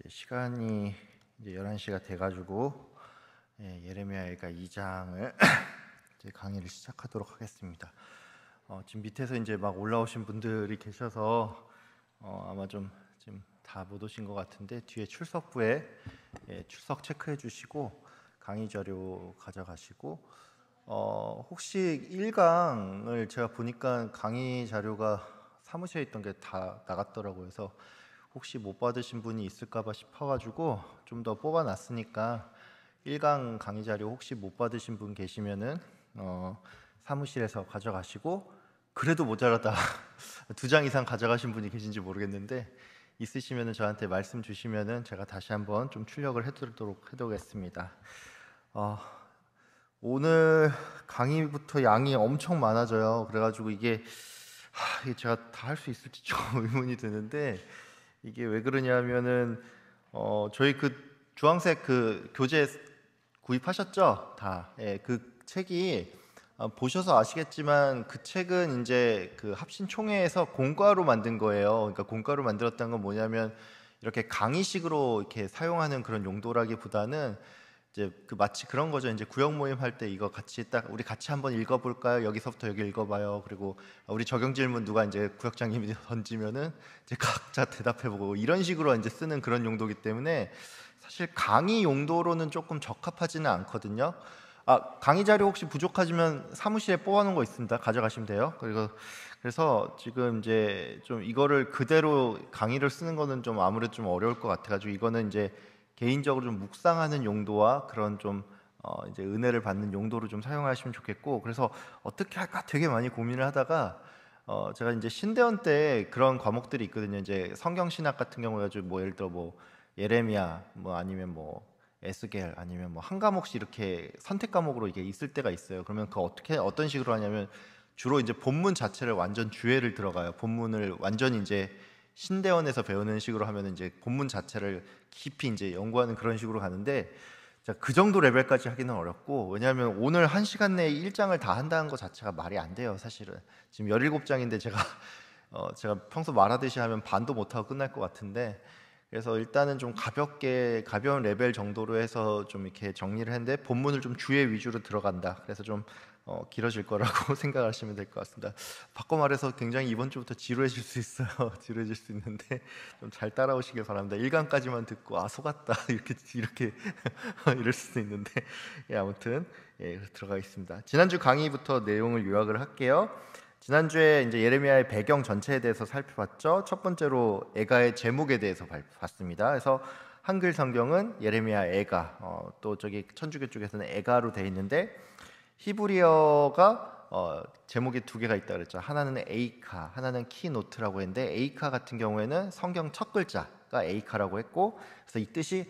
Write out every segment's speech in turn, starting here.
이제 시간이 이제 11시가 돼가지고 예레미야가 2장을 이제 강의를 시작하도록 하겠습니다. 지금 밑에서 이제 막 올라오신 분들이 계셔서 아마 좀 지금 다 못 오신 것 같은데 뒤에 출석부에 출석 체크해 주시고 강의 자료 가져가시고 혹시 1강을 제가 보니까 강의 자료가 사무실에 있던 게 다 나갔더라고요. 그래서 혹시 못 받으신 분이 있을까봐 싶어가지고 좀 더 뽑아놨으니까 1강 강의 자료 혹시 못 받으신 분 계시면은 사무실에서 가져가시고, 그래도 모자라다 2장 이상 가져가신 분이 계신지 모르겠는데 있으시면은 저한테 말씀 주시면은 제가 다시 한번 좀 출력을 해드리도록 해두겠습니다. 오늘 강의부터 양이 엄청 많아져요. 그래가지고 이게 제가 다 할 수 있을지 좀 의문이 드는데, 이게 왜 그러냐면은 저희 그 주황색 그 교재 구입하셨죠? 다. 그 책이 보셔서 아시겠지만 그 책은 이제 그 합신총회에서 공과로 만든 거예요. 그러니까 공과로 만들었다는 건 뭐냐면 이렇게 강의식으로 이렇게 사용하는 그런 용도라기보다는 이제 그 마치 그런 거죠. 이제 구역 모임 할 때 이거 같이 딱 우리 같이 한번 읽어볼까요? 여기서부터 여기 읽어봐요. 그리고 우리 적용 질문 누가 이제 구역장님이 던지면은 이제 각자 대답해보고 이런 식으로 이제 쓰는 그런 용도이기 때문에 사실 강의 용도로는 조금 적합하지는 않거든요. 강의 자료 혹시 부족하시면 사무실에 뽑아놓은 거 있습니다. 가져가시면 돼요. 그래서 지금 이제 좀 이거를 그대로 강의를 쓰는 거는 좀 아무래도 좀 어려울 것 같아가지고 이거는 이제 개인적으로 좀 묵상하는 용도와 그런 좀 이제 은혜를 받는 용도로 좀 사용하시면 좋겠고, 그래서 어떻게 할까 되게 많이 고민을 하다가 제가 이제 신대원 때 그런 과목들이 있거든요. 이제 성경 신학 같은 경우에 가지고 뭐 예를 들어 뭐 예레미야 뭐 아니면 뭐 에스겔 아니면 뭐 한 과목씩 이렇게 선택 과목으로 이게 있을 때가 있어요. 그러면 그 어떤 식으로 하냐면 주로 이제 본문 자체를 완전 주해를 들어가요. 본문을 완전히 이제 신대원에서 배우는 식으로 하면 이제 본문 자체를 깊이 이제 연구하는 그런 식으로 가는데, 자, 그 정도 레벨까지 하기는 어렵고, 왜냐하면 오늘 1시간 내에 1장을 다 한다는 것 자체가 말이 안 돼요. 사실은 지금 17장인데 제가 평소 말하듯이 하면 반도 못하고 끝날 것 같은데, 그래서 일단은 좀 가벼운 레벨 정도로 해서 좀 이렇게 정리를 했는데 본문을 좀 주의 위주로 들어간다. 그래서 좀 길어질 거라고 생각하시면 될 것 같습니다. 바꿔 말해서 굉장히 이번 주부터 지루해질 수 있어요. 지루해질 수 있는데 좀 잘 따라오시길 바랍니다. 1강까지만 듣고 속았다 이렇게 이럴 수도 있는데 아무튼 들어가겠습니다. 지난주 강의부터 내용을 요약을 할게요. 지난주에 이제 예레미야의 배경 전체에 대해서 살펴봤죠. 첫 번째로 애가의 제목에 대해서 봤습니다. 그래서 한글 성경은 예레미야 애가, 또 저기 천주교 쪽에서는 애가로 돼 있는데 히브리어가 제목이 2개가 있다 그랬죠. 하나는 에이카, 하나는 키노트라고 했는데 에이카 같은 경우에는 성경 첫 글자가 에이카라고 했고, 그래서 이 뜻이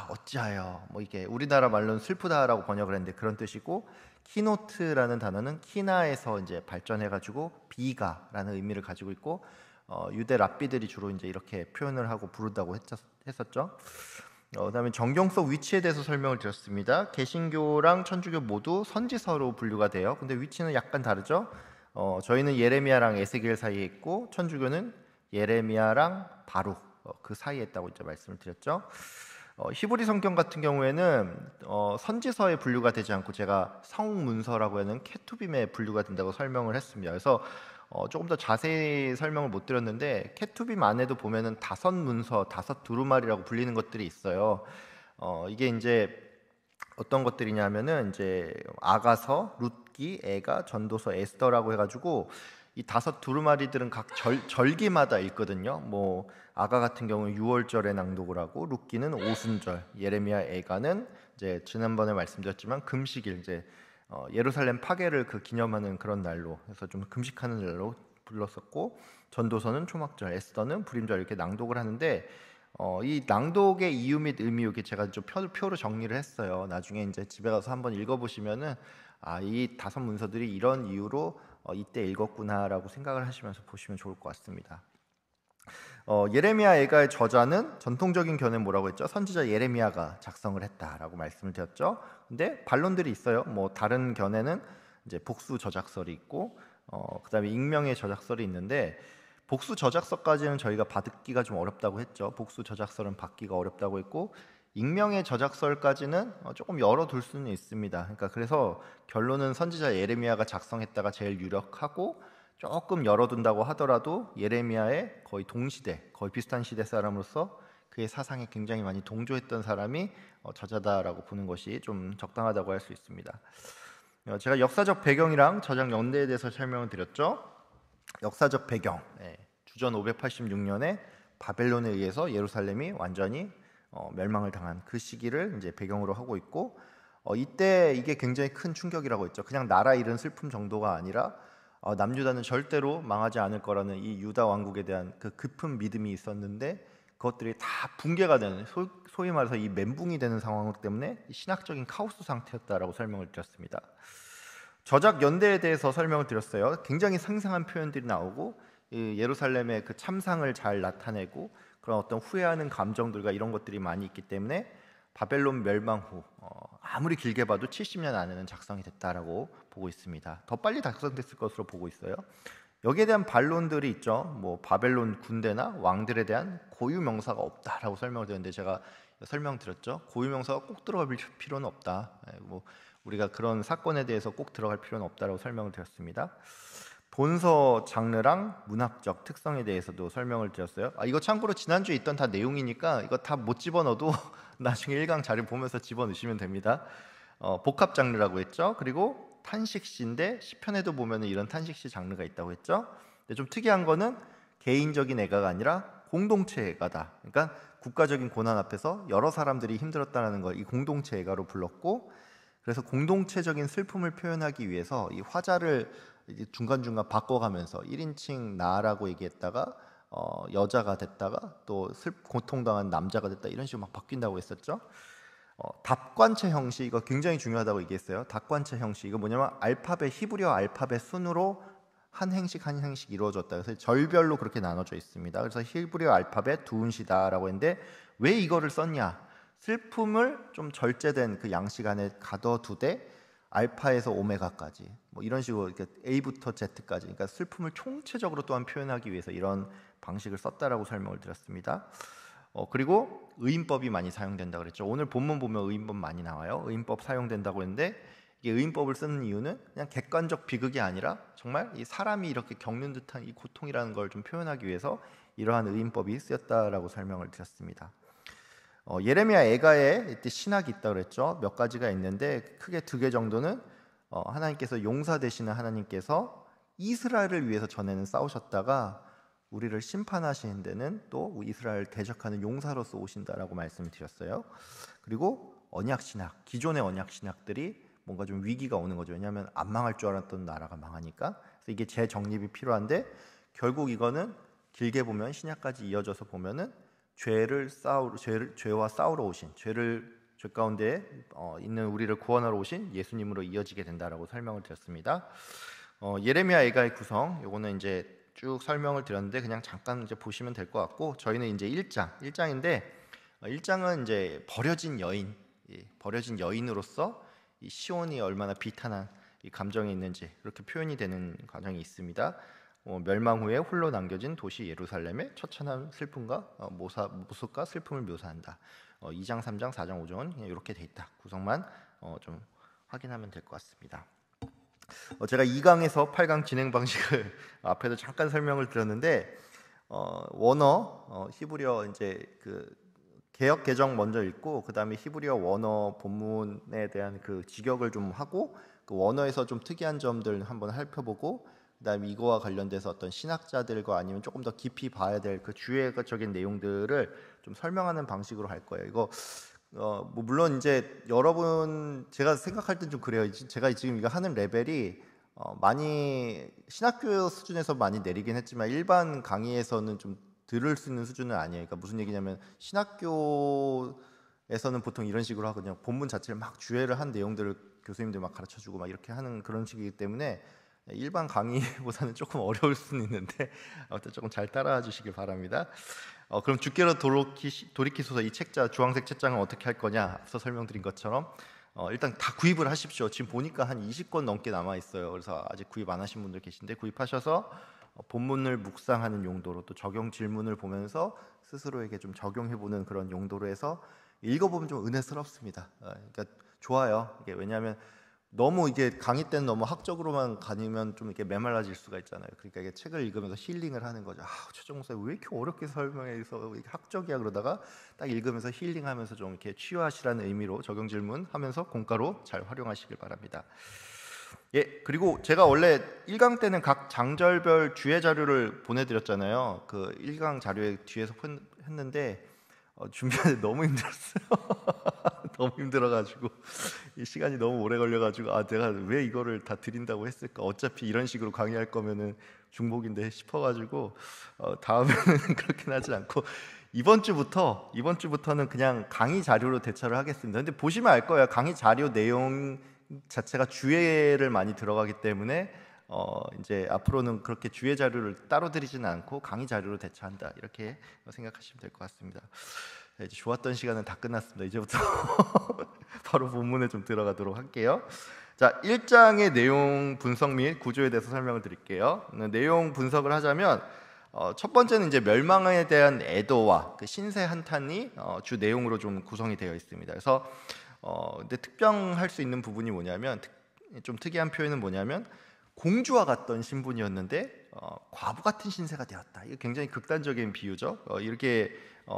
어찌하여 뭐 이게 우리나라 말로는 슬프다라고 번역을 했는데 그런 뜻이고, 키노트라는 단어는 키나에서 이제 발전해가지고 비가라는 의미를 가지고 있고, 유대 랍비들이 주로 이제 이렇게 표현을 하고 부르다고 했었죠. 그다음에 정경석 위치에 대해서 설명을 드렸습니다. 개신교랑 천주교 모두 선지서로 분류가 돼요. 근데 위치는 약간 다르죠. 저희는 예레미야랑 에스겔 사이에 있고 천주교는 예레미야랑 바룩 그 사이에 있다고 이제 말씀을 드렸죠. 히브리 성경 같은 경우에는 선지서에 분류가 되지 않고 제가 성문서라고 하는 케투빔에 분류가 된다고 설명을 했습니다. 그래서 조금 더 자세히 설명을 못 드렸는데 케투빔 안에도 보면은 5문서, 5두루마리라고 불리는 것들이 있어요. 이게 이제 어떤 것들이냐면은 이제 아가서, 룻기, 애가, 전도서, 에스더라고 해가지고 이 5두루마리들은 각 절기마다 읽거든요. 뭐 아가 같은 경우는 6월절에 낭독을 하고, 룻기는 오순절, 예레미야 애가는 이제 지난번에 말씀드렸지만 금식일, 이제 예루살렘 파괴를 그 기념하는 그런 날로 해서 좀 금식하는 날로 불렀었고, 전도서는 초막절, 에스더는 불임절 이렇게 낭독을 하는데 이 낭독의 이유 및 의미 이렇게 제가 좀 표로 정리를 했어요. 나중에 이제 집에 가서 한번 읽어보시면은 이 5문서들이 이런 이유로 이때 읽었구나라고 생각을 하시면서 보시면 좋을 것 같습니다. 예레미야 애가의 저자는 전통적인 견해 뭐라고 했죠? 선지자 예레미야가 작성을 했다라고 말씀을 드렸죠. 근데 반론들이 있어요. 뭐 다른 견해는 이제 복수 저작설이 있고, 그다음에 익명의 저작설이 있는데, 복수 저작서까지는 저희가 받기가 좀 어렵다고 했죠. 복수 저작서는 받기가 어렵다고 했고 익명의 저작서까지는 조금 열어둘 수는 있습니다. 그러니까 그래서 결론은 선지자 예레미야가 작성했다가 제일 유력하고 조금 열어둔다고 하더라도 예레미야의 거의 동시대, 거의 비슷한 시대 사람으로서 그의 사상에 굉장히 많이 동조했던 사람이 저자다라고 보는 것이 좀 적당하다고 할 수 있습니다. 제가 역사적 배경이랑 저작 연대에 대해서 설명을 드렸죠. 역사적 배경, 주전 586년에 바벨론에 의해서 예루살렘이 완전히 멸망을 당한 그 시기를 이제 배경으로 하고 있고 이때 이게 굉장히 큰 충격이라고 했죠. 그냥 나라 잃은 슬픔 정도가 아니라 남유다는 절대로 망하지 않을 거라는 이 유다 왕국에 대한 그 깊은 믿음이 있었는데 그것들이 다 붕괴가 되는 소위 말해서 이 멘붕이 되는 상황 때문에 신학적인 카오스 상태였다라고 설명을 드렸습니다. 저작 연대에 대해서 설명을 드렸어요. 굉장히 상상한 표현들이 나오고 예루살렘의 그 참상을 잘 나타내고 그런 어떤 후회하는 감정들과 이런 것들이 많이 있기 때문에 바벨론 멸망 후 아무리 길게 봐도 70년 안에는 작성이 됐다라고 보고 있습니다. 더 빨리 작성됐을 것으로 보고 있어요. 여기에 대한 반론들이 있죠. 뭐 바벨론 군대나 왕들에 대한 고유 명사가 없다라고 설명을 드렸는데 제가 설명드렸죠. 고유 명사가 꼭 들어갈 필요는 없다. 뭐 우리가 그런 사건에 대해서 꼭 들어갈 필요는 없다라고 설명을 드렸습니다. 본서 장르랑 문학적 특성에 대해서도 설명을 드렸어요. 이거 참고로 지난주에 있던 다 내용이니까 이거 다 못 집어넣어도 나중에 1강 자료 보면서 집어넣으시면 됩니다. 복합 장르라고 했죠. 그리고 탄식시인데 시편에도 보면 이런 탄식시 장르가 있다고 했죠. 근데 좀 특이한 거는 개인적인 애가가 아니라 공동체 애가다. 그러니까 국가적인 고난 앞에서 여러 사람들이 힘들었다는 걸 이 공동체 애가로 불렀고 그래서 공동체적인 슬픔을 표현하기 위해서 이 화자를 중간중간 바꿔가면서 1인칭 나라고 얘기했다가 여자가 됐다가 또 고통당한 남자가 됐다 이런 식으로 막 바뀐다고 했었죠. 답관체 형식 이거 굉장히 중요하다고 얘기했어요. 답관체 형식 이거 뭐냐면 알파벳 히브리어 알파벳 순으로 한 행식 한 행식 이루어졌다. 그래서 절별로 그렇게 나눠져 있습니다. 그래서 히브리어 알파벳 두운시다라고 했는데 왜 이거를 썼냐? 슬픔을 좀 절제된 그 양식 안에 가둬두되 알파에서 오메가까지 뭐 이런 식으로 이렇게 A부터 Z까지 그러니까 슬픔을 총체적으로 또한 표현하기 위해서 이런 방식을 썼다라고 설명을 드렸습니다. 그리고 의인법이 많이 사용된다 그랬죠. 오늘 본문 보면 의인법 많이 나와요. 의인법 사용된다고 했는데 이게 의인법을 쓰는 이유는 그냥 객관적 비극이 아니라 정말 이 사람이 이렇게 겪는 듯한 이 고통이라는 걸 좀 표현하기 위해서 이러한 의인법이 쓰였다라고 설명을 드렸습니다. 예레미야 애가에 이때 신학이 있다고 그랬죠. 몇 가지가 있는데 크게 2개 정도는 하나님께서 용사 되시는 하나님께서 이스라엘을 위해서 전에는 싸우셨다가 우리를 심판하시는 데는 또 이스라엘 대적하는 용사로서 오신다라고 말씀을 드렸어요. 그리고 언약 신학, 기존의 언약 신학들이 뭔가 좀 위기가 오는 거죠. 왜냐하면 안 망할 줄 알았던 나라가 망하니까. 그래서 이게 재정립이 필요한데 결국 이거는 길게 보면 신약까지 이어져서 보면은 죄와 싸우러 오신 죄 가운데 있는 우리를 구원하러 오신 예수님으로 이어지게 된다라고 설명을 드렸습니다. 예레미야 애가의 구성 요거는 이제 쭉 설명을 드렸는데 그냥 잠깐 이제 보시면 될 것 같고 저희는 이제 1장인데 1장은 이제 버려진 여인으로서 이 시온이 얼마나 비탄한 이 감정이 있는지 그렇게 표현이 되는 과정이 있습니다. 멸망 후에 홀로 남겨진 도시 예루살렘의 처참한 슬픔과 모습과 슬픔을 묘사한다. 2장, 3장, 4장, 5장은 그냥 이렇게 돼 있다. 구성만 좀 확인하면 될 것 같습니다. 제가 2강에서 8강 진행 방식을 앞에도 잠깐 설명을 드렸는데 원어 히브리어 이제 그 개역 개정 먼저 읽고 그 다음에 히브리어 원어 본문에 대한 그 직역을 좀 하고 그 원어에서 좀 특이한 점들 한번 살펴보고 그다음에 이거와 관련돼서 어떤 신학자들과 아니면 조금 더 깊이 봐야 될 그 주요적인 내용들을 좀 설명하는 방식으로 할 거예요. 이거 뭐 물론 이제 여러분 제가 생각할 땐 좀 그래요. 제가 지금 이거 하는 레벨이 많이 신학교 수준에서 많이 내리긴 했지만 일반 강의에서는 좀 들을 수 있는 수준은 아니에요. 그러니까 무슨 얘기냐면 신학교에서는 보통 이런 식으로 하거든요. 본문 자체를 막 주해를 한 내용들을 교수님들 막 가르쳐주고 막 이렇게 하는 그런 식이기 때문에 일반 강의보다는 조금 어려울 수는 있는데 아무튼 조금 잘 따라와 주시길 바랍니다. 그럼 주께로 돌이키소서 이 책자 주황색 책장은 어떻게 할 거냐 앞서 설명드린 것처럼 일단 다 구입을 하십시오. 지금 보니까 한 20권 넘게 남아 있어요. 그래서 아직 구입 안 하신 분들 계신데 구입하셔서 본문을 묵상하는 용도로 또 적용 질문을 보면서 스스로에게 좀 적용해보는 그런 용도로 해서 읽어보면 좀 은혜스럽습니다. 그러니까 좋아요. 이게 왜냐하면 너무 이게 강의 때는 너무 학적으로만 가면 좀 이렇게 메말라질 수가 있잖아요. 그러니까 이게 책을 읽으면서 힐링을 하는 거죠. 최종 목사님 왜 이렇게 어렵게 설명해서 이렇게 학적이야 그러다가 딱 읽으면서 힐링하면서 좀 이렇게 치유하시라는 의미로 적용 질문하면서 공과로 잘 활용하시길 바랍니다. 예, 그리고 제가 원래 1강 때는 각 장절별 주의 자료를 보내드렸잖아요. 그 1강 자료에 뒤에서 했는데 준비하는데 너무 힘들었어요. 너무 힘들어가지고 이 시간이 너무 오래 걸려가지고 내가 왜 이거를 다 드린다고 했을까? 어차피 이런 식으로 강의할 거면은 중복인데 싶어가지고 다음에는 그렇게 하지 않고 이번 주부터는 그냥 강의 자료로 대처를 하겠습니다. 근데 보시면 알 거예요. 강의 자료 내용 자체가 주예를 많이 들어가기 때문에 이제 앞으로는 그렇게 주예 자료를 따로 드리지는 않고 강의 자료로 대처한다 이렇게 생각하시면 될 것 같습니다. 이제 좋았던 시간은 다 끝났습니다. 이제부터 바로 본문에 좀 들어가도록 할게요. 자, 1장의 내용 분석 및 구조에 대해서 설명을 드릴게요. 내용 분석을 하자면 첫 번째는 이제 멸망에 대한 애도와 그 신세 한탄이 주 내용으로 좀 구성이 되어 있습니다. 그래서 근데 특별할 수 있는 부분이 뭐냐면 좀 특이한 표현은 뭐냐면 공주와 같던 신분이었는데 과부 같은 신세가 되었다. 이거 굉장히 극단적인 비유죠. 이렇게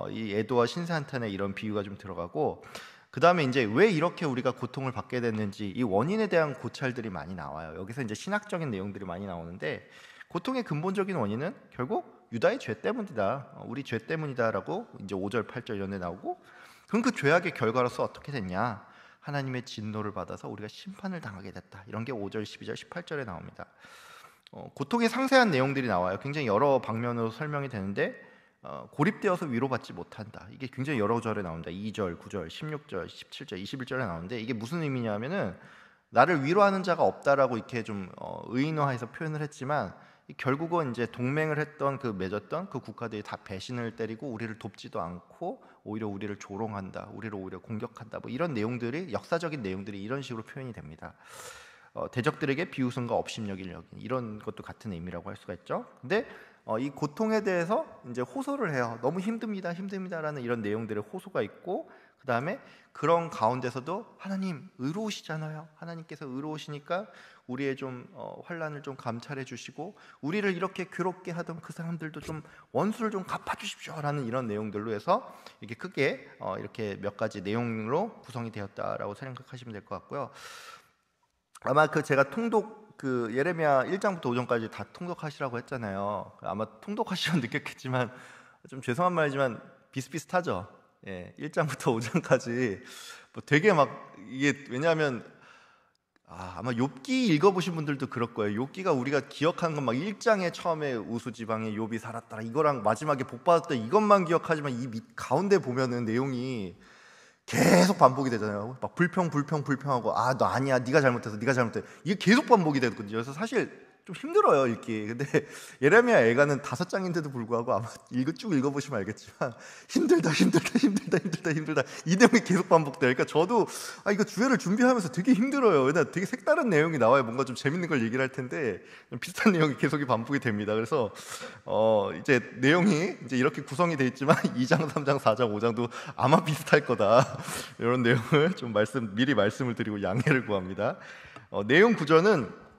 이 애도와 신세 한탄에 이런 비유가 좀 들어가고 그 다음에 이제 왜 이렇게 우리가 고통을 받게 됐는지 이 원인에 대한 고찰들이 많이 나와요. 여기서 이제 신학적인 내용들이 많이 나오는데 고통의 근본적인 원인은 결국 유다의 죄 때문이다. 우리 죄 때문이다라고 이제 5절, 8절 이런 데 나오고 그럼 그 죄악의 결과로서 어떻게 됐냐? 하나님의 진노를 받아서 우리가 심판을 당하게 됐다. 이런 게 5절, 12절, 18절에 나옵니다. 고통의 상세한 내용들이 나와요. 굉장히 여러 방면으로 설명이 되는데 고립되어서 위로받지 못한다. 이게 굉장히 여러 절에 나옵니다. 2절, 9절, 16절, 17절, 21절에 나오는데 이게 무슨 의미냐면은 나를 위로하는 자가 없다라고 이렇게 좀 의인화해서 표현을 했지만 결국은 이제 동맹을 했던 맺었던 그 국가들이 다 배신을 때리고 우리를 돕지도 않고 오히려 우리를 조롱한다, 우리를 오히려 공격한다, 뭐 이런 내용들이 역사적인 내용들이 이런 식으로 표현이 됩니다. 대적들에게 비웃음과 업신여기를 여긴 이런 것도 같은 의미라고 할 수가 있죠. 근데 이 고통에 대해서 이제 호소를 해요. 너무 힘듭니다, 힘듭니다라는 이런 내용들의 호소가 있고 그 다음에 그런 가운데서도 하나님 의로우시잖아요. 하나님께서 의로우시니까 우리의 좀 환난을 좀 감찰해 주시고 우리를 이렇게 괴롭게 하던 그 사람들도 좀 원수를 좀 갚아주십시오라는 이런 내용들로 해서 이렇게 크게 이렇게 몇 가지 내용으로 구성이 되었다라고 생각하시면 될 것 같고요. 아마 제가 통독 예레미야 1장부터 5장까지 다 통독하시라고 했잖아요. 아마 통독하시면 느꼈겠지만 좀 죄송한 말이지만 비슷비슷하죠. 예, 1장부터 5장까지 뭐 되게 막 이게 왜냐하면 아마 욥기 읽어보신 분들도 그럴 거예요. 욥기가 우리가 기억하는 건 막 1장에 처음에 우수지방에 욥이 살았더라 이거랑 마지막에 복받았다 이것만 기억하지만 이 밑 가운데 보면은 내용이 계속 반복이 되잖아요. 막 불평하고 너 아니야 네가 잘못해서 네가 잘못해 이게 계속 반복이 되거든요. 그래서 사실 좀 힘들어요 읽기. 근데 예레미야 애가는 5장인데도 불구하고 아마 쭉 읽어보시면 알겠지만 힘들다 이 내용이 계속 반복돼요. 그러니까 저도 이거 주회를 준비하면서 되게 힘들어요. 왜냐 되게 색다른 내용이 나와요. 뭔가 좀 재밌는 걸 얘기를 할 텐데 비슷한 내용이 계속 반복이 됩니다. 그래서 이제 내용이 이제 이렇게 구성이 돼 있지만 2장, 3장, 4장, 5장도 아마 비슷할 거다. 이런 내용을 좀 미리 말씀을 드리고 양해를 구합니다. 내용 구조는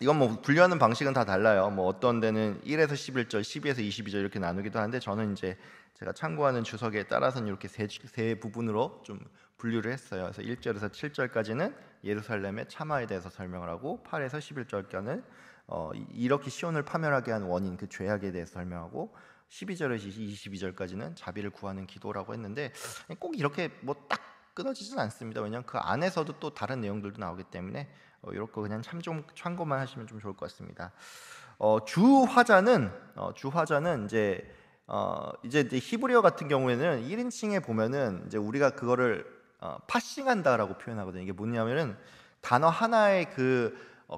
이건 뭐 분류하는 방식은 다 달라요. 뭐 어떤 데는 1에서 11절, 12에서 22절 이렇게 나누기도 하는데 저는 이제 제가 참고하는 주석에 따라서는 이렇게 세 부분으로 좀 분류를 했어요. 그래서 1절에서 7절까지는 예루살렘의 참화에 대해서 설명을 하고 8에서 11절까지는 이렇게 시온을 파멸하게 한 원인 그 죄악에 대해서 설명하고 12절에서 22절까지는 자비를 구하는 기도라고 했는데 꼭 이렇게 뭐 딱 끊어지진 않습니다. 왜냐하면 그 안에서도 또 다른 내용들도 나오기 때문에 이렇게 그냥 참고만 하시면 좀 좋을 것 같습니다. 주화자는 이제 히브리어 같은 경우에는 1인칭에 보면은 이제 우리가 그거를 파싱한다라고 표현하거든요. 이게 뭐냐면은 단어 하나의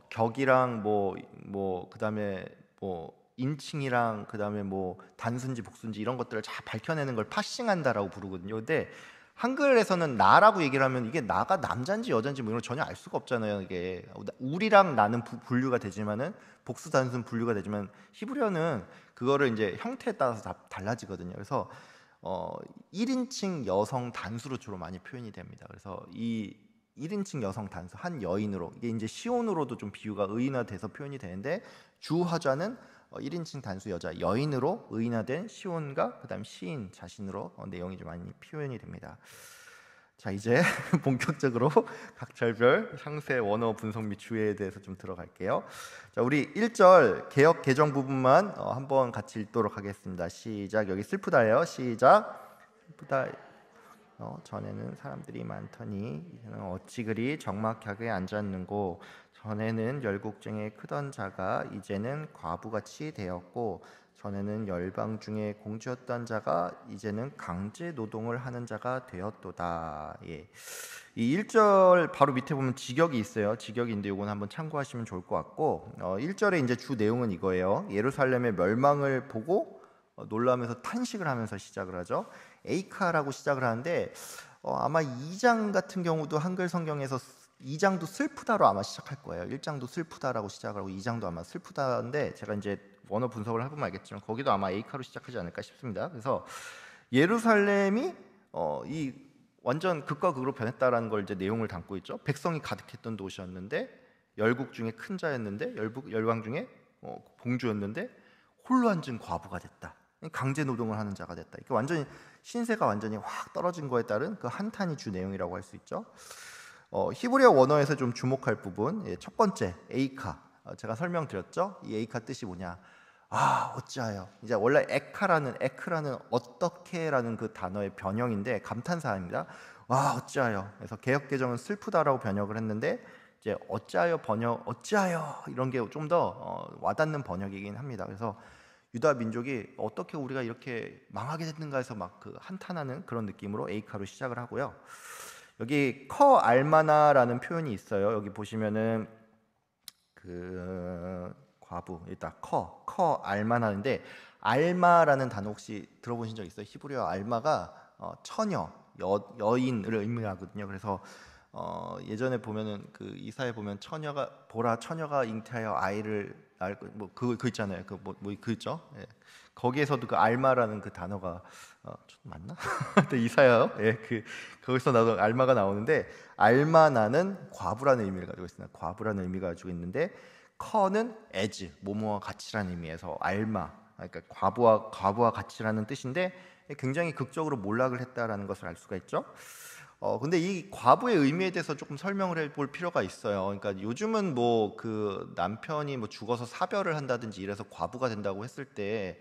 격이랑 그다음에 인칭이랑 그다음에 단순지 복순지 이런 것들을 잘 밝혀내는 걸 파싱한다라고 부르거든요. 근데 한글에서는 나라고 얘기를 하면 이게 나가 남자인지 여자인지 뭐 이런 거 전혀 알 수가 없잖아요. 이게 우리랑 나는 분류가 되지만은 복수 단순 분류가 되지만 히브리어는 그거를 이제 형태에 따라서 다 달라지거든요. 그래서 1인칭 여성 단수로 주로 많이 표현이 됩니다. 그래서 이 1인칭 여성 단수 한 여인으로, 이게 이제 시온으로도 좀 비유가 의인화돼서 표현이 되는데, 주 화자는 1인칭 단수 여자 여인으로 의인화된 시온과 그다음 시인 자신으로 내용이 좀 많이 표현이 됩니다. 자, 이제 본격적으로 각 절별 상세 원어 분석 및 주의에 대해서 좀 들어갈게요. 자, 우리 1절 개역 개정 부분만 한번 같이 읽도록 하겠습니다. 시작. 여기 슬프다예요. 시작. 슬프다. 전에는 사람들이 많더니 이제는 어찌 그리 적막하게 앉았는고, 전에는 열국 중에 크던 자가 이제는 과부같이 되었고, 전에는 열방 중에 공주였던 자가 이제는 강제 노동을 하는 자가 되었도다. 예. 이 1절 바로 밑에 보면 직역이 있어요. 직역인데 이건 한번 참고하시면 좋을 것 같고, 1절에 이제 주 내용은 이거예요. 예루살렘의 멸망을 보고 놀라면서 탄식을 하면서 시작을 하죠. 에이카라고 시작을 하는데, 아마 2장 같은 경우도 한글 성경에서 2장도 슬프다로 아마 시작할 거예요. 1장도 슬프다라고 시작을 하고 2장도 아마 슬프다인데, 제가 이제 원어 분석을 해보면 알겠지만 거기도 아마 에이카로 시작하지 않을까 싶습니다. 그래서 예루살렘이 이 완전 극과 극으로 변했다라는 걸 이제 내용을 담고 있죠. 백성이 가득했던 도시였는데, 열국 중에 큰 자였는데, 열방 중에 공주였는데 홀로 앉은 과부가 됐다. 강제 노동을 하는 자가 됐다. 이게 완전히 신세가 완전히 확 떨어진 거에 따른 그 한탄이 주 내용이라고 할 수 있죠. 히브리어 원어에서 좀 주목할 부분, 첫 번째 에이카, 제가 설명드렸죠. 이 에이카 뜻이 뭐냐? 어찌하여. 이제 원래 에크라는 어떻게라는 그 단어의 변형인데 감탄사입니다. 어찌하여. 그래서 개역 개정은 슬프다라고 번역을 했는데, 이제 어찌하여 이런 게 좀 더 와닿는 번역이긴 합니다. 그래서 유다 민족이 어떻게 우리가 이렇게 망하게 됐는가 해서 막 그 한탄하는 그런 느낌으로 에이카로 시작을 하고요. 여기 커 알마나라는 표현이 있어요. 여기 보시면은 그 과부, 일단 커 알마나인데, 알마라는 단어 혹시 들어보신 적 있어요? 히브리어 알마가 처녀, 여인을 의미하거든요. 그래서 예전에 보면은 그 이사에 보면 처녀가 잉태하여 아이를 그 있잖아요. 그 있죠. 예. 거기에서도 그 알마라는 그 단어가 맞나? 이사야요. 예, 거기서 나도 알마가 나오는데, 알마나는 과부라는 의미를 가지고 있습니다. 과부라는 의미가 가지고 있는데, 커는 as 모모와 같이라는 의미에서 알마, 그러니까 과부와 같이라는 뜻인데, 굉장히 극적으로 몰락을 했다라는 것을 알 수가 있죠. 근데 이 과부의 의미에 대해서 조금 설명을 해볼 필요가 있어요. 그러니까 요즘은 뭐 그 남편이 뭐 죽어서 사별을 한다든지 이래서 과부가 된다고 했을 때,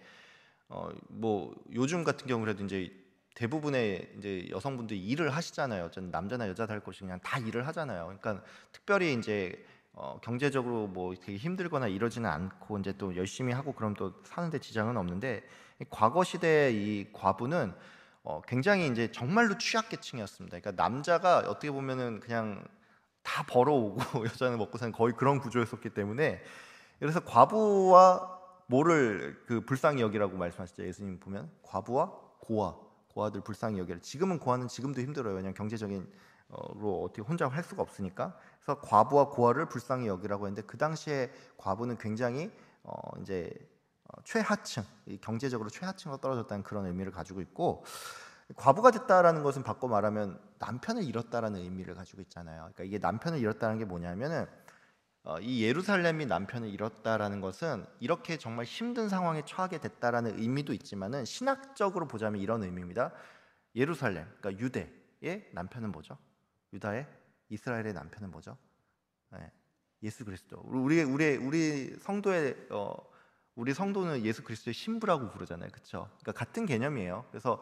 뭐 요즘 같은 경우라도 이제 대부분의 이제 여성분들이 일을 하시잖아요. 전 남자나 여자 할 것이 그냥 다 일을 하잖아요. 그러니까 특별히 이제 경제적으로 뭐 되게 힘들거나 이러지는 않고 이제 또 열심히 하고 그럼 또 사는데 지장은 없는데, 과거 시대의 이 과부는 굉장히 이제 정말로 취약계층이었습니다. 그러니까 남자가 어떻게 보면은 그냥 다 벌어오고 여자는 먹고 사는 거의 그런 구조였었기 때문에, 그래서 과부와 뭐를 그 불쌍히 여기라고 말씀하시죠. 예수님 보면 과부와 고아들 불쌍히 여기라. 지금은 고아는 지금도 힘들어요. 왜냐하면 경제적인 로 어떻게 혼자 할 수가 없으니까. 그래서 과부와 고아를 불쌍히 여기라고 했는데, 그 당시에 과부는 굉장히 이제 최하층, 경제적으로 최하층으로 떨어졌다는 그런 의미를 가지고 있고, 과부가 됐다라는 것은 바꿔 말하면 남편을 잃었다라는 의미를 가지고 있잖아요. 그러니까 이게 남편을 잃었다는 게 뭐냐면은, 이 예루살렘이 남편을 잃었다라는 것은 이렇게 정말 힘든 상황에 처하게 됐다라는 의미도 있지만은, 신학적으로 보자면 이런 의미입니다. 예루살렘, 그러니까 유대의 남편은 뭐죠? 이스라엘의 남편은 뭐죠? 네, 예수 그리스도. 우리 성도의 우리 성도는 예수 그리스도의 신부라고 부르잖아요, 그렇죠? 그러니까 같은 개념이에요. 그래서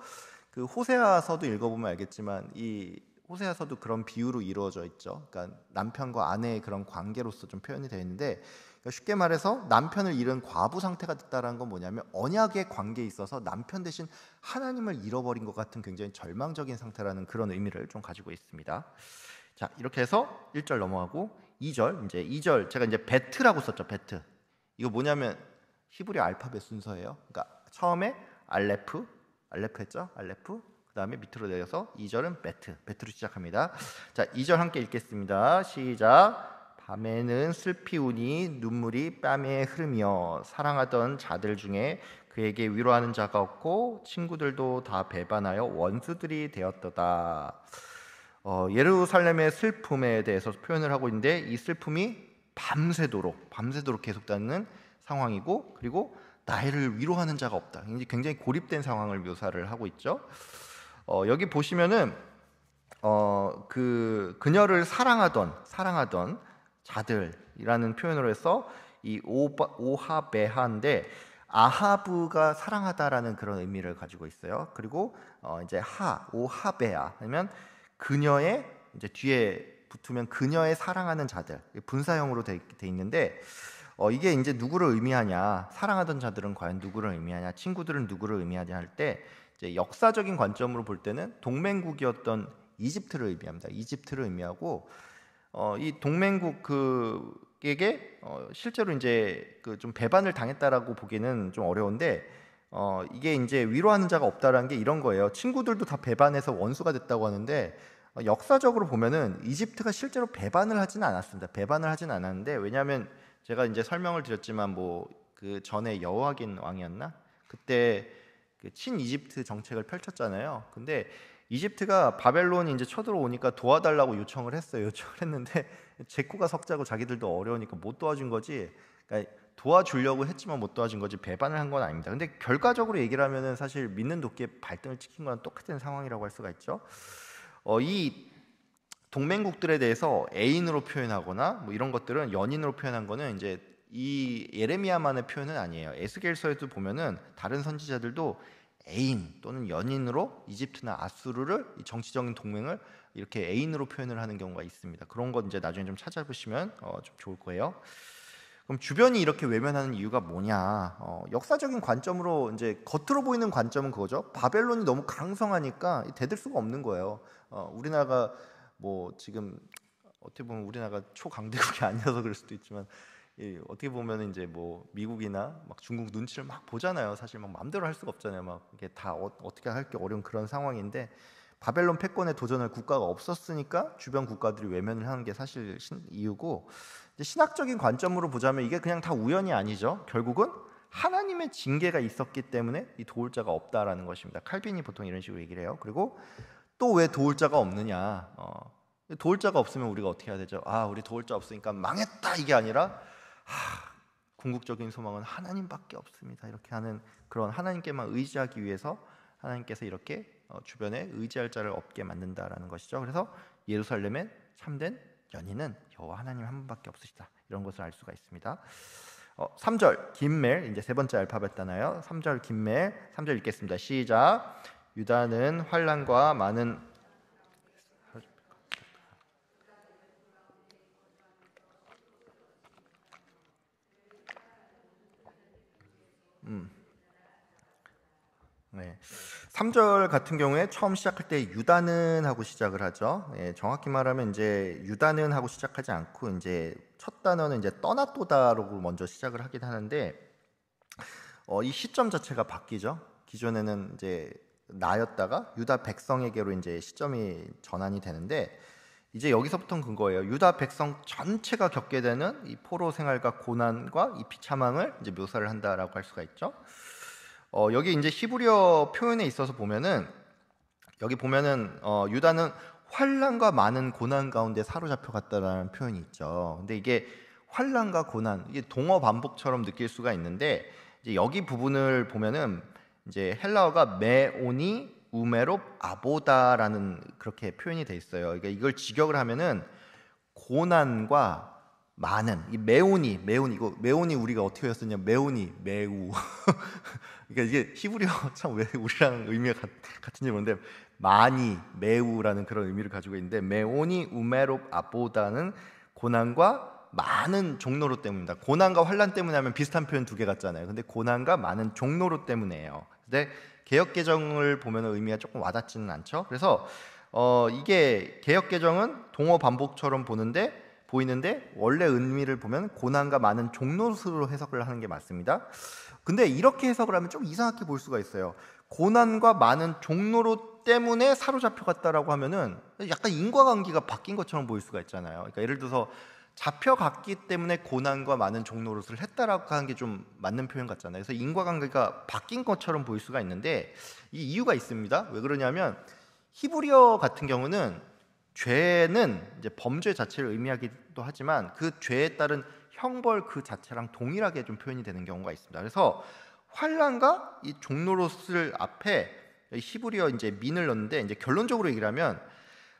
그 호세아서도 읽어보면 알겠지만, 이 호세아서도 그런 비유로 이루어져 있죠. 그러니까 남편과 아내의 그런 관계로서 좀 표현이 되어 있는데, 그러니까 쉽게 말해서 남편을 잃은 과부 상태가 됐다라는 건 뭐냐면, 언약의 관계에 있어서 남편 대신 하나님을 잃어버린 것 같은 굉장히 절망적인 상태라는 그런 의미를 좀 가지고 있습니다. 자, 이렇게 해서 1절 넘어가고 2절 제가 이제 베트라고 썼죠. 베트. 이거 뭐냐면 히브리 알파벳 순서예요. 그러니까 처음에 알레프 했죠. 알레프. 다음에 밑으로 내려서 2절은 배트로 시작합니다. 자, 2절 함께 읽겠습니다. 시작. 밤에는 슬피 우니 눈물이 뺨에 흐르며 사랑하던 자들 중에 그에게 위로하는 자가 없고 친구들도 다 배반하여 원수들이 되었도다. 예루살렘의 슬픔에 대해서 표현을 하고 있는데 이 슬픔이 밤새도록 계속되는 상황이고, 그리고 나를 위로하는 자가 없다. 굉장히 고립된 상황을 묘사를 하고 있죠. 여기 보시면은 그녀를 사랑하던 자들이라는 표현으로 해서 이 오하베하인데 아하브가 사랑하다라는 그런 의미를 가지고 있어요. 그리고 이제 오하베아 하면 그녀의 이제 뒤에 붙으면 그녀의 사랑하는 자들, 분사형으로 돼 있는데 이게 이제 누구를 의미하냐, 사랑하던 자들은 과연 누구를 의미하냐, 친구들은 누구를 의미하냐 할 때 이제 역사적인 관점으로 볼 때는 동맹국이었던 이집트를 의미합니다. 이집트를 의미하고 이 동맹국에게 실제로 이제 그 좀 배반을 당했다라고 보기는 좀 어려운데 이게 이제 위로하는 자가 없다라는 게 이런 거예요. 친구들도 다 배반해서 원수가 됐다고 하는데 역사적으로 보면은 이집트가 실제로 배반을 하지는 않았습니다. 배반을 하진 않았는데, 왜냐하면 제가 이제 설명을 드렸지만 뭐 그 전에 여호와긴 왕이었나? 그때 그 친이집트 정책을 펼쳤잖아요. 근데 이집트가 바벨론이 이제 쳐들어오니까 도와달라고 요청을 했는데 제코가 석자고 자기들도 어려우니까 못 도와준 거지. 그러니까 도와주려고 했지만 못 도와준 거지 배반을 한 건 아닙니다. 근데 결과적으로 얘기를 하면은 사실 믿는 도끼에 발등을 찍힌 거랑 똑같은 상황이라고 할 수가 있죠. 이 동맹국들에 대해서 애인으로 표현하거나 뭐 이런 것들은 연인으로 표현한 거는 이제 이 예레미야만의 표현은 아니에요. 에스겔서에도 보면은 다른 선지자들도 애인 또는 연인으로 이집트나 아수르를, 이 정치적인 동맹을 이렇게 애인으로 표현을 하는 경우가 있습니다. 그런 건 이제 나중에 좀 찾아보시면 좀 좋을 거예요. 그럼 주변이 이렇게 외면하는 이유가 뭐냐? 역사적인 관점으로 이제 겉으로 보이는 관점은 그거죠. 바벨론이 너무 강성하니까 대들 수가 없는 거예요. 우리나라가 뭐 지금 어떻게 보면 우리나라가 초강대국이 아니어서 그럴 수도 있지만 어떻게 보면 이제 뭐 미국이나 막 중국 눈치를 막 보잖아요. 사실 막 마음대로 할 수가 없잖아요. 막 이게 다 어떻게 할 게 어려운 그런 상황인데 바벨론 패권에 도전할 국가가 없었으니까 주변 국가들이 외면을 하는 게 사실 이유고, 이제 신학적인 관점으로 보자면 이게 그냥 다 우연이 아니죠. 결국은 하나님의 징계가 있었기 때문에 이 도울 자가 없다라는 것입니다. 칼빈이 보통 이런 식으로 얘기를 해요. 그리고 또 왜 도울 자가 없느냐? 도울 자가 없으면 우리가 어떻게 해야 되죠? 우리 도울 자 없으니까 망했다, 이게 아니라 궁극적인 소망은 하나님밖에 없습니다. 이렇게 하는 그런 하나님께만 의지하기 위해서 하나님께서 이렇게 주변에 의지할 자를 없게 만든다라는 것이죠. 그래서 예루살렘의 참된 연인은 여호와 하나님 한 분밖에 없으시다, 이런 것을 알 수가 있습니다. 3절 김멜, 이제 세 번째 알파벳 단어예요. 3절 김멜, 3절 읽겠습니다. 시작. 유다는 환난과 많은 네. 3절 같은 경우에 처음 시작할 때 유다는 하고 시작을 하죠. 정확히 말하면 이제 유다는 하고 시작하지 않고 이제 첫 단어는 이제 떠났도다라고 먼저 시작을 하긴 하는데 이 시점 자체가 바뀌죠. 기존에는 이제 나였다가 유다 백성에게로 이제 시점이 전환이 되는데 이제 여기서부터는 그거예요. 유다 백성 전체가 겪게 되는 이 포로 생활과 고난과 이 비참함을 이제 묘사를 한다라고 할 수가 있죠. 여기 이제 히브리어 표현에 있어서 보면은 여기 보면은 유다는 환난과 많은 고난 가운데 사로잡혀 갔다라는 표현이 있죠. 근데 이게 환난과 고난, 이게 동어 반복처럼 느낄 수가 있는데 이제 여기 부분을 보면은 이제 헬라어가 메오니 우메롭 아보다라는 그렇게 표현이 돼 있어요. 그러니까 이걸 직역을 하면은 고난과 많은, 이 메오니 이거 메오니 우리가 어떻게 했었냐, 메오니 매우 그러니까 이게 히브리어 참 왜 우리랑 의미가 같은지 모르는데 많이 매우라는 그런 의미를 가지고 있는데 메오니 우메롭 아보다는 고난과 많은 종로로 때문입니다. 고난과 환난 때문에 하면 비슷한 표현 두 개 같잖아요. 근데 고난과 많은 종로로 때문이에요. 근데 개역 개정을 보면 의미가 조금 와닿지는 않죠. 그래서 이게 개역 개정은 동어 반복처럼 보이는데 원래 의미를 보면 고난과 많은 종로수로 해석을 하는 게 맞습니다. 근데 이렇게 해석을 하면 좀 이상하게 볼 수가 있어요. 고난과 많은 종로로 때문에 사로잡혀갔다라고 하면은 약간 인과관계가 바뀐 것처럼 보일 수가 있잖아요. 그러니까 예를 들어서 잡혀갔기 때문에 고난과 많은 종노릇을 했다라고 하는 게 좀 맞는 표현 같잖아요. 그래서 인과관계가 바뀐 것처럼 보일 수가 있는데 이 이유가 있습니다. 왜 그러냐면 히브리어 같은 경우는 죄는 이제 범죄 자체를 의미하기도 하지만 그 죄에 따른 형벌 그 자체랑 동일하게 좀 표현이 되는 경우가 있습니다. 그래서 환란과 이 종노릇을 앞에 히브리어 이제 민을 넣는데 이제 결론적으로 얘기를 하면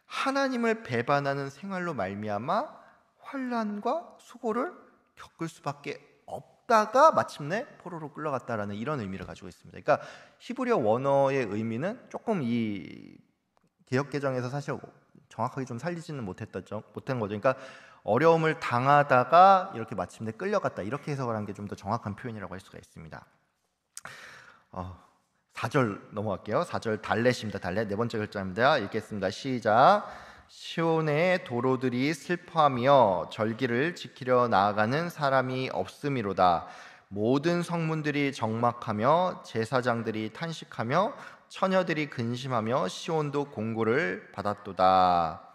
하나님을 배반하는 생활로 말미암아 환란과 수고를 겪을 수밖에 없다가 마침내 포로로 끌려갔다라는 이런 의미를 가지고 있습니다. 그러니까 히브리어 원어의 의미는 조금 이 개역 개정에서 사실 정확하게 좀 살리지는 못한 거죠. 그러니까 어려움을 당하다가 이렇게 마침내 끌려갔다 이렇게 해석을 한 게 좀 더 정확한 표현이라고 할 수가 있습니다. 4절 넘어갈게요. 4절 달렛입니다. 달렛 네 번째 글자입니다. 읽겠습니다. 시작. 시온의 도로들이 슬퍼하며 절기를 지키려 나아가는 사람이 없음이로다. 모든 성문들이 적막하며 제사장들이 탄식하며 처녀들이 근심하며 시온도 공고를 받았도다.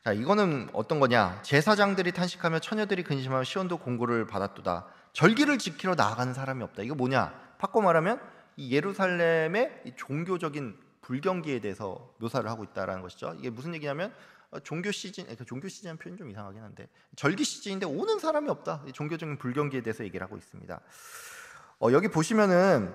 자, 이거는 어떤 거냐? 제사장들이 탄식하며 처녀들이 근심하며 시온도 공고를 받았도다. 절기를 지키러 나아가는 사람이 없다. 이거 뭐냐? 바꿔 말하면 이 예루살렘의 이 종교적인 불경기에 대해서 묘사를 하고 있다라는 것이죠. 이게 무슨 얘기냐면 종교 시즌, 종교 시즌 표현 좀 이상하긴 한데 절기 시즌인데 오는 사람이 없다. 이 종교적인 불경기에 대해서 얘기를 하고 있습니다. 여기 보시면은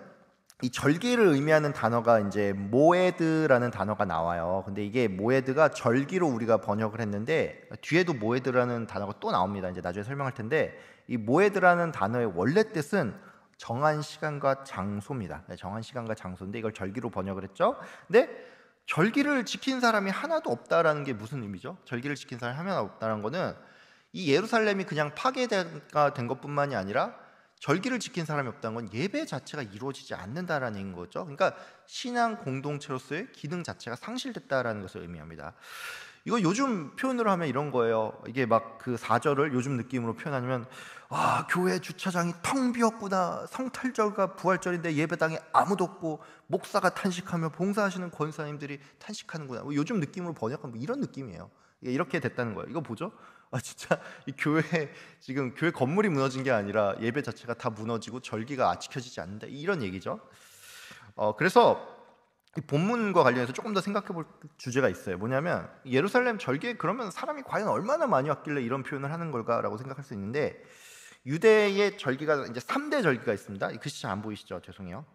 이 절기를 의미하는 단어가 이제 모에드라는 단어가 나와요. 근데 이게 모에드가 절기로 우리가 번역을 했는데 뒤에도 모에드라는 단어가 또 나옵니다. 이제 나중에 설명할 텐데 이 모에드라는 단어의 원래 뜻은 정한 시간과 장소입니다. 정한 시간과 장소인데 이걸 절기로 번역을 했죠. 근데 절기를 지킨 사람이 하나도 없다라는 게 무슨 의미죠? 절기를 지킨 사람이 하나도 없다는 거는 이 예루살렘이 그냥 파괴가 된 것뿐만이 아니라 절기를 지킨 사람이 없다는 건 예배 자체가 이루어지지 않는다라는 거죠. 그러니까 신앙 공동체로서의 기능 자체가 상실됐다라는 것을 의미합니다. 이거 요즘 표현으로 하면 이런 거예요. 이게 막 그 4절을 요즘 느낌으로 표현하면 교회 주차장이 텅 비었구나. 성탄절과 부활절인데 예배당에 아무도 없고 목사가 탄식하며 봉사하시는 권사님들이 탄식하는구나. 요즘 느낌으로 번역하면 이런 느낌이에요. 이렇게 됐다는 거예요. 이거 보죠? 진짜 이 교회 지금 교회 건물이 무너진 게 아니라 예배 자체가 다 무너지고 절기가 지켜지지 않는다 이런 얘기죠. 그래서 이 본문과 관련해서 조금 더 생각해 볼 주제가 있어요. 뭐냐면 예루살렘 절기에 그러면 사람이 과연 얼마나 많이 왔길래 이런 표현을 하는 걸까라고 생각할 수 있는데 유대의 절기가 이제 3대 절기가 있습니다. 이 글씨 잘 안 보이시죠? 죄송해요.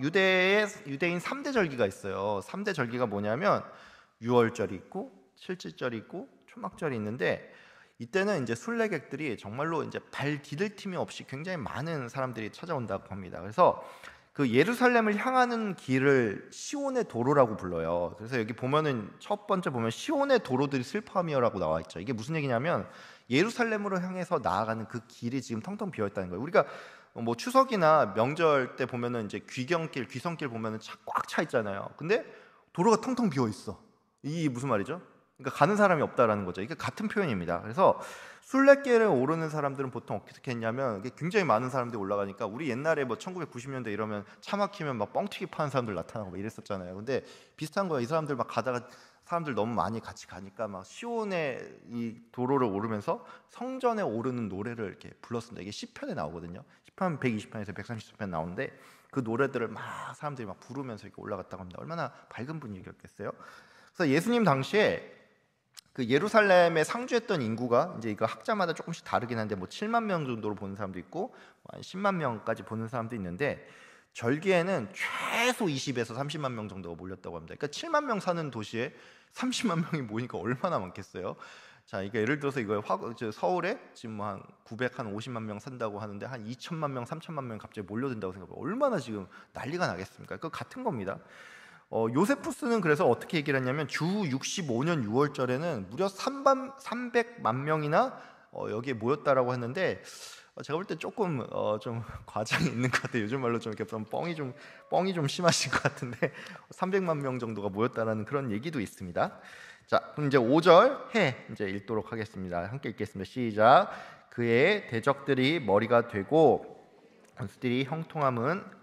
유대인 3대 절기가 있어요. 3대 절기가 뭐냐면 유월절이 있고 칠칠절이 있고 초막절이 있는데 이때는 이제 순례객들이 정말로 이제 발 디딜 틈이 없이 굉장히 많은 사람들이 찾아온다고 합니다. 그래서 그 예루살렘을 향하는 길을 시온의 도로라고 불러요. 그래서 여기 보면은 첫 번째 보면 시온의 도로들이 슬퍼하며라고 나와 있죠. 이게 무슨 얘기냐면 예루살렘으로 향해서 나아가는 그 길이 지금 텅텅 비어 있다는 거예요. 우리가 뭐 추석이나 명절 때 보면은 이제 귀성길 보면은 꽉 차 있잖아요. 근데 도로가 텅텅 비어 있어. 이게 무슨 말이죠? 그러니까 가는 사람이 없다라는 거죠. 이게 같은 표현입니다. 그래서 순례길을 오르는 사람들은 보통 어떻게 했냐면 이게 굉장히 많은 사람들이 올라가니까 우리 옛날에 뭐 1990년대 이러면 차 막히면 막 뻥튀기 파는 사람들 나타나고 막 이랬었잖아요. 근데 비슷한 거예요. 이 사람들 막 가다가 사람들 너무 많이 같이 가니까 막 시온의 이 도로를 오르면서 성전에 오르는 노래를 이렇게 불렀습니다. 이게 시편에 나오거든요. 시편 120편에서 130편 나오는데 그 노래들을 막 사람들이 막 부르면서 이렇게 올라갔다고 합니다. 얼마나 밝은 분위기였겠어요. 그래서 예수님 당시에 그 예루살렘에 상주했던 인구가 이제 이거 학자마다 조금씩 다르긴 한데 뭐 7만 명 정도로 보는 사람도 있고 10만 명까지 보는 사람도 있는데 절기에는 최소 20에서 30만 명 정도가 몰렸다고 합니다. 그러니까 7만 명 사는 도시에 30만 명이 모이니까 얼마나 많겠어요? 자, 이게 예를 들어서 이거 서울에 지금 한 950만 명 산다고 하는데 한 2천만 명, 3천만 명 갑자기 몰려든다고 생각해보면 얼마나 지금 난리가 나겠습니까? 그거 같은 겁니다. 요세푸스는 그래서 어떻게 얘기를 했냐면 주 65년 6월절에는 무려 300만 명이나 여기에 모였다라고 했는데 제가 볼 때 조금 좀 과장이 있는 것 같아요. 요즘 말로 좀 이렇게 뻥이 좀 심하신 것 같은데 300만 명 정도가 모였다라는 그런 얘기도 있습니다. 자, 그럼 이제 5절 이제 읽도록 하겠습니다. 함께 읽겠습니다. 시작. 그의 대적들이 머리가 되고 원수들이 형통함은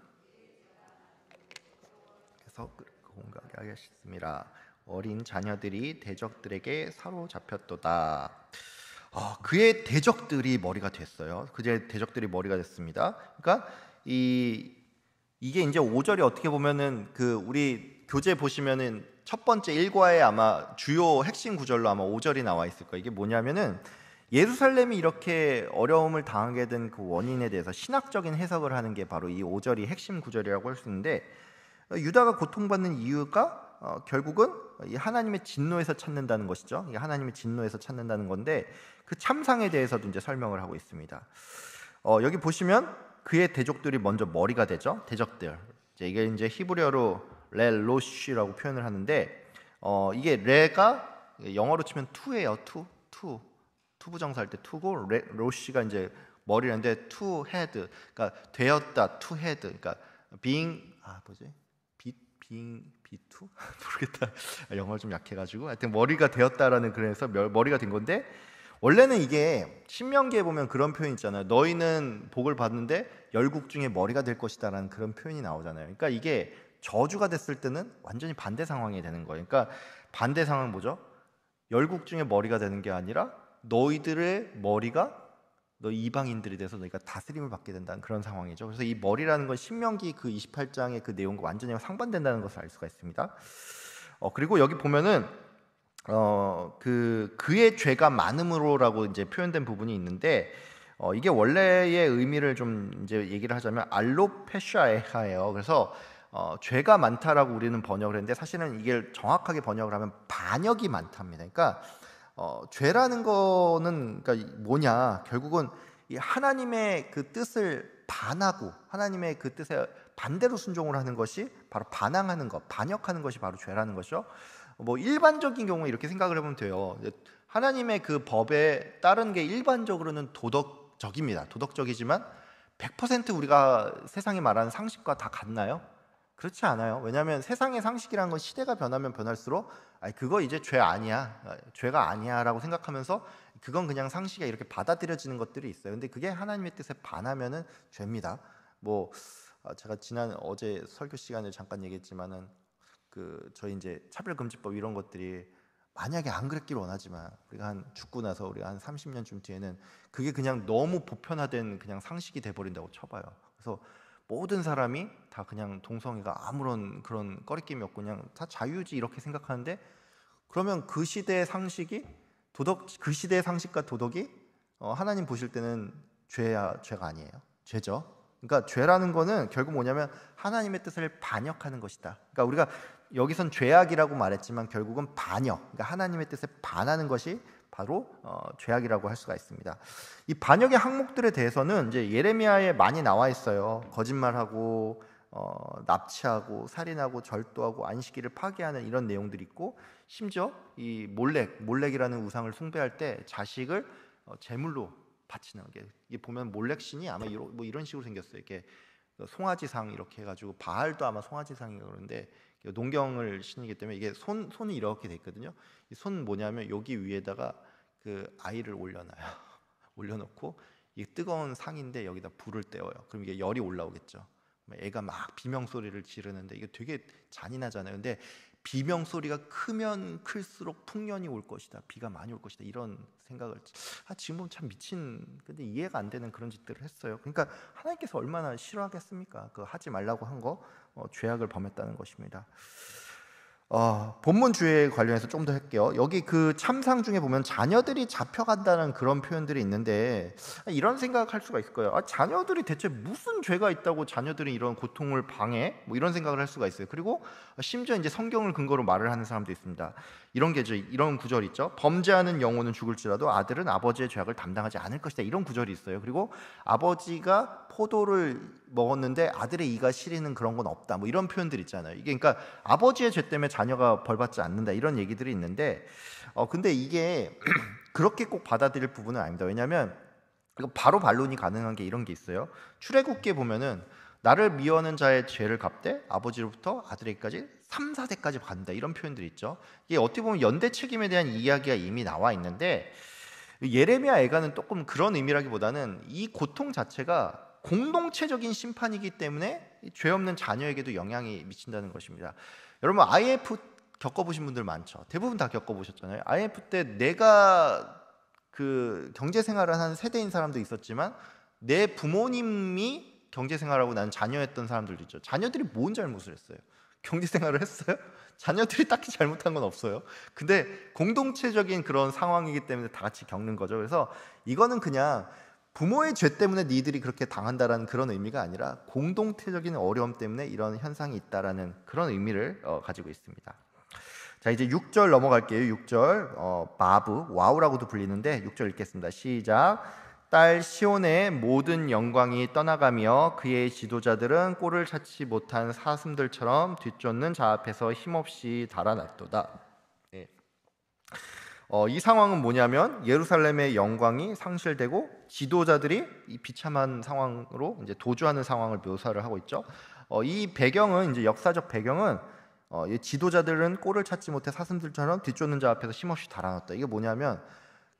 건강하게 하겠습니다. 어린 자녀들이 대적들에게 사로잡혔도다. 그의 대적들이 머리가 됐어요. 그의 대적들이 머리가 됐습니다. 그러니까 이게 이제 5절이 어떻게 보면은 우리 교재 보시면은 첫 번째 1과에 아마 주요 핵심 구절로 아마 5절이 나와 있을 거예요. 이게 뭐냐면은 예루살렘이 이렇게 어려움을 당하게 된 그 원인에 대해서 신학적인 해석을 하는 게 바로 이 5절이 핵심 구절이라고 할 수 있는데, 유다가 고통받는 이유가 결국은 이 하나님의 진노에서 찾는다는 것이죠. 이게 하나님의 진노에서 찾는다는 건데, 그 참상에 대해서도 이제 설명을 하고 있습니다. 여기 보시면 그의 대적들이 먼저 머리가 되죠. 대적들. 이게 이제 히브리어로 레로시라고 표현을 하는데, 이게 레가 영어로 치면 투예요. 투부정사할 때 투고, 로시가 이제 머리라는데 투 헤드, 그러니까 되었다, 투 헤드, 그러니까 비투 모르겠다. 영어를 좀 약해가지고 하여튼 머리가 되었다라는, 그래서 머리가 된 건데, 원래는 이게 신명기에 보면 그런 표현 있잖아요. 너희는 복을 받는데 열국 중에 머리가 될 것이다라는 그런 표현이 나오잖아요. 그러니까 이게 저주가 됐을 때는 완전히 반대 상황이 되는 거예요. 그러니까 반대 상황 뭐죠? 열국 중에 머리가 되는 게 아니라 너희들의 머리가 너희 이방인들이 돼서 너희가 다스림을 받게 된다는 그런 상황이죠. 그래서 이 머리라는 건 신명기 그 28장의 그 내용과 완전히 상반된다는 것을 알 수가 있습니다. 그리고 여기 보면은 그의 죄가 많음으로라고 이제 표현된 부분이 있는데, 이게 원래의 의미를 좀 이제 얘기를 하자면 알로페샤에하예요. 그래서 죄가 많다라고 우리는 번역을 했는데, 사실은 이게 정확하게 번역을 하면 반역이 많답니다. 그러니까 죄라는 거는 그러니까 뭐냐, 결국은 이 하나님의 그 뜻을 반하고 하나님의 그 뜻에 반대로 순종을 하는 것이 바로 반항하는 것, 반역하는 것이 바로 죄라는 것이죠. 뭐 일반적인 경우에 이렇게 생각을 해보면 돼요. 하나님의 그 법에 따른 게 일반적으로는 도덕적입니다. 도덕적이지만 100% 우리가 세상이 말하는 상식과 다 같나요? 그렇지 않아요. 왜냐하면 세상의 상식이라는 건 시대가 변하면 변할수록 그거 이제 죄 아니야, 죄가 아니야 라고 생각하면서 그건 그냥 상식이야 이렇게 받아들여지는 것들이 있어요. 근데 그게 하나님의 뜻에 반하면은 죄입니다. 뭐 제가 어제 설교 시간에 잠깐 얘기했지만은 저희 이제 차별금지법 이런 것들이 만약에 안 그랬길 원하지만 우리가 죽고 나서 우리가 한 30년쯤 뒤에는 그게 그냥 너무 보편화된 그냥 상식이 돼버린다고 쳐봐요. 그래서 모든 사람이 다 그냥 동성애가 아무런 그런 꺼리낌이 없고 그냥 다 자유지 이렇게 생각하는데, 그러면 그 시대의 상식이 그 시대의 상식과 도덕이 하나님 보실 때는 죄가 아니에요. 죄죠. 그러니까 죄라는 거는 결국 뭐냐면 하나님의 뜻을 반역하는 것이다. 그러니까 우리가 여기선 죄악이라고 말했지만 결국은 반역, 그러니까 하나님의 뜻에 반하는 것이 바로 죄악이라고 할 수가 있습니다. 이 반역의 항목들에 대해서는 이제 예레미야에 많이 나와 있어요. 거짓말하고 납치하고 살인하고 절도하고 안식일을 파괴하는 이런 내용들이 있고, 심지어 이 몰렉이라는 우상을 숭배할 때 자식을 제물로 바치는 게, 이게 보면 몰렉 신이 아마 이런 식으로 생겼어요. 이렇게 송아지상 이렇게 해가지고, 바알도 아마 송아지상이라고 그러는데 농경을 신이기 때문에 이게 손이 이렇게 돼 있거든요. 이 손 뭐냐면 여기 위에다가 그 아이를 올려놔요. 올려놓고 이게 뜨거운 상인데 여기다 불을 떼어요. 그럼 이게 열이 올라오겠죠. 애가 막 비명 소리를 지르는데 이게 되게 잔인하잖아요. 근데 비명 소리가 크면 클수록 풍년이 올 것이다, 비가 많이 올 것이다, 이런 생각을 지금 보면 참 미친, 근데 이해가 안 되는 그런 짓들을 했어요. 그러니까 하나님께서 얼마나 싫어하겠습니까? 그 하지 말라고 한 거 죄악을 범했다는 것입니다. 본문 주제에 관련해서 좀 더 할게요. 여기 그 참상 중에 보면 자녀들이 잡혀간다는 그런 표현들이 있는데, 이런 생각할 수가 있을 거예요. 자녀들이 대체 무슨 죄가 있다고 자녀들이 이런 고통을 방해? 뭐 이런 생각을 할 수가 있어요. 그리고 심지어 이제 성경을 근거로 말을 하는 사람도 있습니다. 이런 구절 있죠. 범죄하는 영혼은 죽을지라도 아들은 아버지의 죄악을 담당하지 않을 것이다, 이런 구절이 있어요. 그리고 아버지가 포도를 먹었는데 아들의 이가 시리는 그런 건 없다, 뭐 이런 표현들 있잖아요. 이게 그러니까 아버지의 죄 때문에 자녀가 벌받지 않는다, 이런 얘기들이 있는데, 근데 이게 그렇게 꼭 받아들일 부분은 아닙니다. 왜냐하면 바로 반론이 가능한 게 이런 게 있어요. 출애굽기에 보면은 나를 미워하는 자의 죄를 갚되 아버지로부터 아들에게까지 3, 4대까지 받는다, 이런 표현들이 있죠. 이게 어떻게 보면 연대 책임에 대한 이야기가 이미 나와 있는데, 예레미야 애가는 조금 그런 의미라기보다는 이 고통 자체가 공동체적인 심판이기 때문에 죄 없는 자녀에게도 영향이 미친다는 것입니다. 여러분 IMF 겪어보신 분들 많죠. 대부분 다 겪어보셨잖아요. IMF 때 내가 그 경제 생활을 하는 세대인 사람도 있었지만 내 부모님이 경제 생활하고 난 자녀였던 사람들도 있죠. 자녀들이 뭔 잘못을 했어요? 경제 생활을 했어요? 자녀들이 딱히 잘못한 건 없어요. 근데 공동체적인 그런 상황이기 때문에 다 같이 겪는 거죠. 그래서 이거는 그냥 부모의 죄 때문에 니들이 그렇게 당한다라는 그런 의미가 아니라 공동체적인 어려움 때문에 이런 현상이 있다라는 그런 의미를 가지고 있습니다. 자, 이제 6절 넘어갈게요. 6절 바브, 와우라고도 불리는데 6절 읽겠습니다. 시작. 딸 시온의 모든 영광이 떠나가며 그의 지도자들은 꼴을 찾지 못한 사슴들처럼 뒤쫓는 자 앞에서 힘없이 달아났도다. 네. 이 상황은 뭐냐면 예루살렘의 영광이 상실되고 지도자들이 이 비참한 상황으로 이제 도주하는 상황을 묘사를 하고 있죠. 이 배경은 이제 역사적 배경은 이 지도자들은 꼴을 찾지 못해 사슴들처럼 뒤쫓는 자 앞에서 힘없이 달아났다. 이게 뭐냐면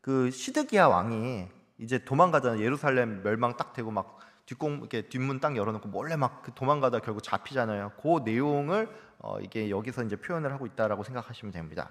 그 시드기야 왕이 이제 도망가잖아요. 예루살렘 멸망 딱 되고 막 이렇게 뒷문 딱 열어놓고 몰래 막 도망가다 결국 잡히잖아요. 그 내용을 이게 여기서 이제 표현을 하고 있다라고 생각하시면 됩니다.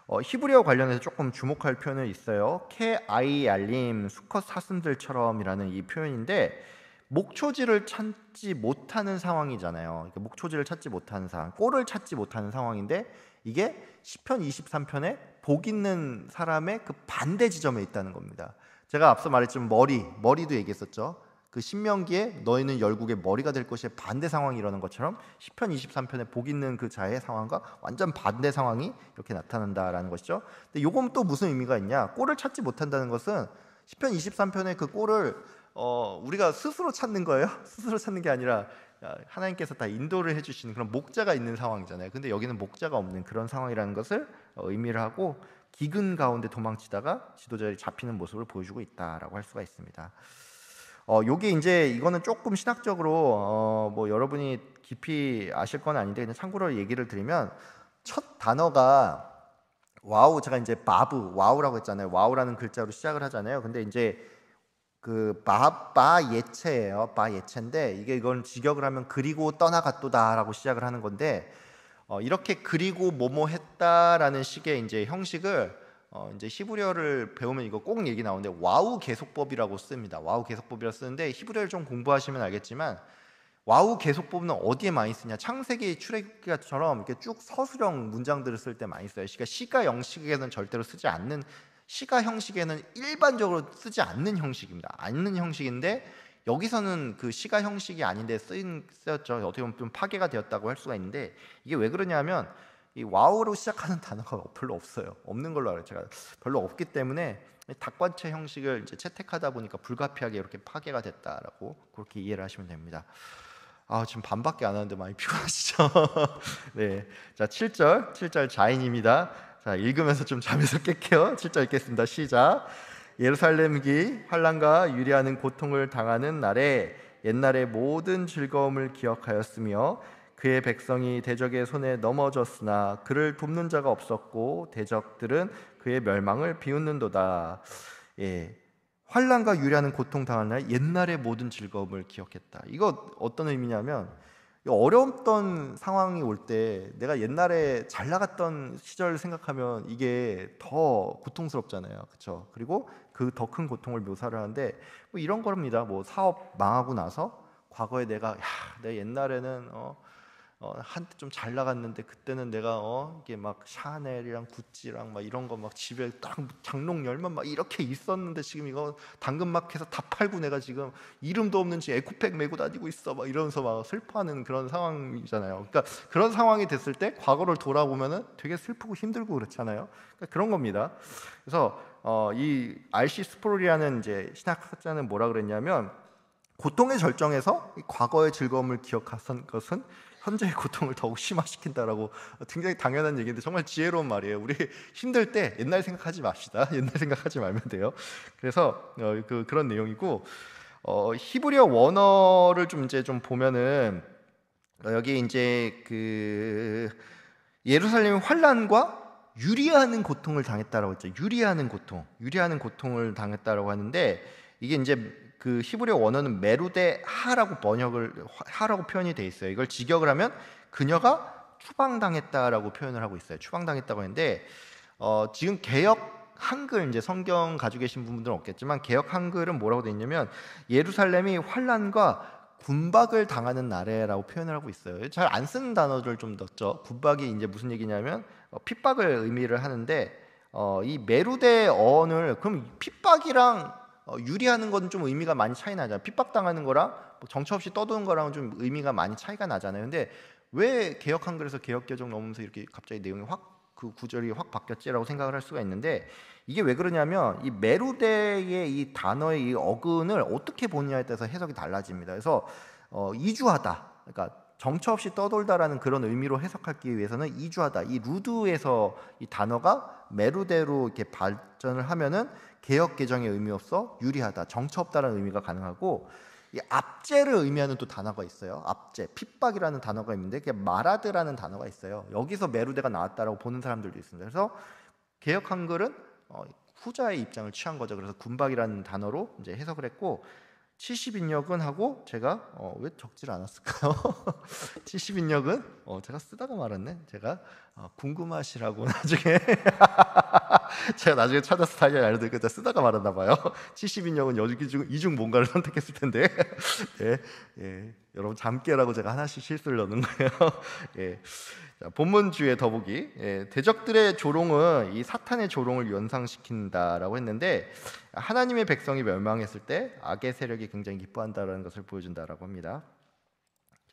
히브리어 관련해서 조금 주목할 표현이 있어요. 케 아이 알림 수컷 사슴들처럼이라는 이 표현인데 목초지를 찾지 못하는 상황이잖아요. 목초지를 찾지 못하는 상황, 꼴을 찾지 못하는 상황인데 이게 시편 23편에 복 있는 사람의 그 반대 지점에 있다는 겁니다. 제가 앞서 말했지만 머리도 얘기했었죠. 그 신명기에 너희는 열국의 머리가 될 것의 반대 상황이 일어나는 것처럼 시편 23편에 복 있는 그 자의 상황과 완전 반대 상황이 이렇게 나타난다라는 것이죠. 근데 요건 또 무슨 의미가 있냐? 꼴을 찾지 못한다는 것은 시편 23편의 그 꼴을 우리가 스스로 찾는 거예요. 스스로 찾는 게 아니라 하나님께서 다 인도를 해주시는 그런 목자가 있는 상황이잖아요. 근데 여기는 목자가 없는 그런 상황이라는 것을 의미를 하고 기근 가운데 도망치다가 지도자들이 잡히는 모습을 보여주고 있다라고 할 수가 있습니다. 요게 이제 이거는 조금 신학적으로 뭐 여러분이 깊이 아실 건 아닌데 그냥 참고로 얘기를 드리면 첫 단어가 와우, 제가 이제 바브 와우라고 했잖아요. 와우라는 글자로 시작을 하잖아요. 근데 이제 그 바 예체예요. 바 예체인데 이건 직역을 하면 그리고 떠나갔도다라고 시작을 하는 건데 이렇게 그리고 뭐뭐 했다라는 식의 이제 형식을 이제 히브리어를 배우면 이거 꼭 얘기 나오는데 와우 계속법이라고 씁니다. 와우 계속법이라고 쓰는데 히브리어를 좀 공부하시면 알겠지만 와우 계속법은 어디에 많이 쓰냐? 창세기 출애굽기처럼 이렇게 쭉 서술형 문장들을 쓸 때 많이 써요. 그러니까 시가 형식에는 절대로 쓰지 않는, 시가 형식에는 일반적으로 쓰지 않는 형식입니다. 않는 형식인데 여기서는 그 시가 형식이 아닌데 쓰였죠. 어떻게 보면 좀 파괴가 되었다고 할 수가 있는데 이게 왜 그러냐면 이 와우로 시작하는 단어가 별로 없어요. 없는 걸로 알아요. 제가 별로 없기 때문에 닭관체 형식을 이제 채택하다 보니까 불가피하게 이렇게 파괴가 됐다라고 그렇게 이해를 하시면 됩니다. 지금 반밖에 안 하는데 많이 피곤하시죠? 네, 자 7절 자인입니다. 자 읽으면서 좀 잠에서 깰게요. 7절 읽겠습니다. 시작. 예루살렘이 환난과 유리하는 고통을 당하는 날에 옛날의 모든 즐거움을 기억하였으며 그의 백성이 대적의 손에 넘어졌으나 그를 돕는 자가 없었고 대적들은 그의 멸망을 비웃는도다. 예, 환난과 유리하는 고통 당하는 날 옛날의 모든 즐거움을 기억했다. 이거 어떤 의미냐면 어려웠던 상황이 올 때 내가 옛날에 잘 나갔던 시절 생각하면 이게 더 고통스럽잖아요. 그렇죠? 그리고 그 더 큰 고통을 묘사를 하는데 뭐 이런 겁니다. 뭐 사업 망하고 나서 과거에 내가 옛날에는 한때 좀 잘 나갔는데 그때는 내가 이게 막 샤넬이랑 구찌랑 막 이런 거 막 집에 딱 장롱 열면 막 이렇게 있었는데 지금 이거 당근마켓에서 다 팔고 내가 지금 이름도 없는 지 에코백 메고 다니고 있어 막 이러면서 막 슬퍼하는 그런 상황이잖아요. 그러니까 그런 상황이 됐을 때 과거를 돌아보면은 되게 슬프고 힘들고 그렇잖아요. 그러니까 그런 겁니다. 그래서 이 R.C. 스프롤이라는 이제 신학학자는 뭐라 그랬냐면 고통의 절정에서 이 과거의 즐거움을 기억한 것은 현재의 고통을 더욱 심화시킨다라고, 굉장히 당연한 얘기인데 정말 지혜로운 말이에요. 우리 힘들 때 옛날 생각하지 맙시다. 옛날 생각하지 말면 돼요. 그래서 그런 내용이고 히브리어 원어를 좀 이제 좀 보면은 여기 이제 그 예루살렘의 환난과 유리하는 고통을 당했다라고 했죠. 유리하는 고통을 당했다라고 하는데 이게 이제 그 히브리어 원어는 메루데 하라고 하라고 표현이 돼 있어요. 이걸 직역을 하면 그녀가 추방당했다라고 표현을 하고 있어요. 추방당했다고 했는데 지금 개역 한글 이제 성경 가지고 계신 분들은 없겠지만 개역 한글은 뭐라고 돼 있냐면 예루살렘이 환란과 군박을 당하는 나라라고 표현을 하고 있어요. 잘 안 쓰는 단어를 좀 넣었죠. 군박이 이제 무슨 얘기냐면 핍박을 의미를 하는데 이 메루데 어원을 그럼 핍박이랑 유리하는 건 좀 의미가 많이 차이 나잖아요. 핍박당하는 거랑 뭐 정처 없이 떠도는 거랑은 좀 의미가 많이 차이가 나잖아요. 근데 왜 개역 한글에서 개역 개정 넣으면서 이렇게 갑자기 내용이 확 그 구절이 확 바뀌었지라고 생각을 할 수가 있는데 이게 왜 그러냐면 이 메루데의 이 단어의 이 어근을 어떻게 보느냐에 따라서 해석이 달라집니다. 그래서 이주하다, 그러니까 정처 없이 떠돌다라는 그런 의미로 해석하기 위해서는 이주하다, 이 루드에서 이 단어가 메루데로 이렇게 발전을 하면은 개역 개정의 의미로서 유리하다, 정처 없다라는 의미가 가능하고, 이 압제를 의미하는 또 단어가 있어요. 압제, 핍박이라는 단어가 있는데 그게 마라드라는 단어가 있어요. 여기서 메루데가 나왔다라고 보는 사람들도 있습니다. 그래서 개역 한글은 후자의 입장을 취한 거죠. 그래서 군박이라는 단어로 이제 해석을 했고, 70인역은 하고 제가 왜 적질 않았을까요? 70인역은 제가 쓰다가 말았네. 제가 궁금하시라고 나중에 제가 나중에 찾아서 다시 알려드릴게요. 제가 쓰다가 말았나 봐요. 70인역은 이중 뭔가를 선택했을 텐데 예, 예, 여러분 잠깨라고 제가 하나씩 실수를 넣는 거예요. 예. 자, 본문 주에 더보기, 대적들의 조롱은 이 사탄의 조롱을 연상시킨다라고 했는데 하나님의 백성이 멸망했을 때 악의 세력이 굉장히 기뻐한다라는 것을 보여준다라고 합니다.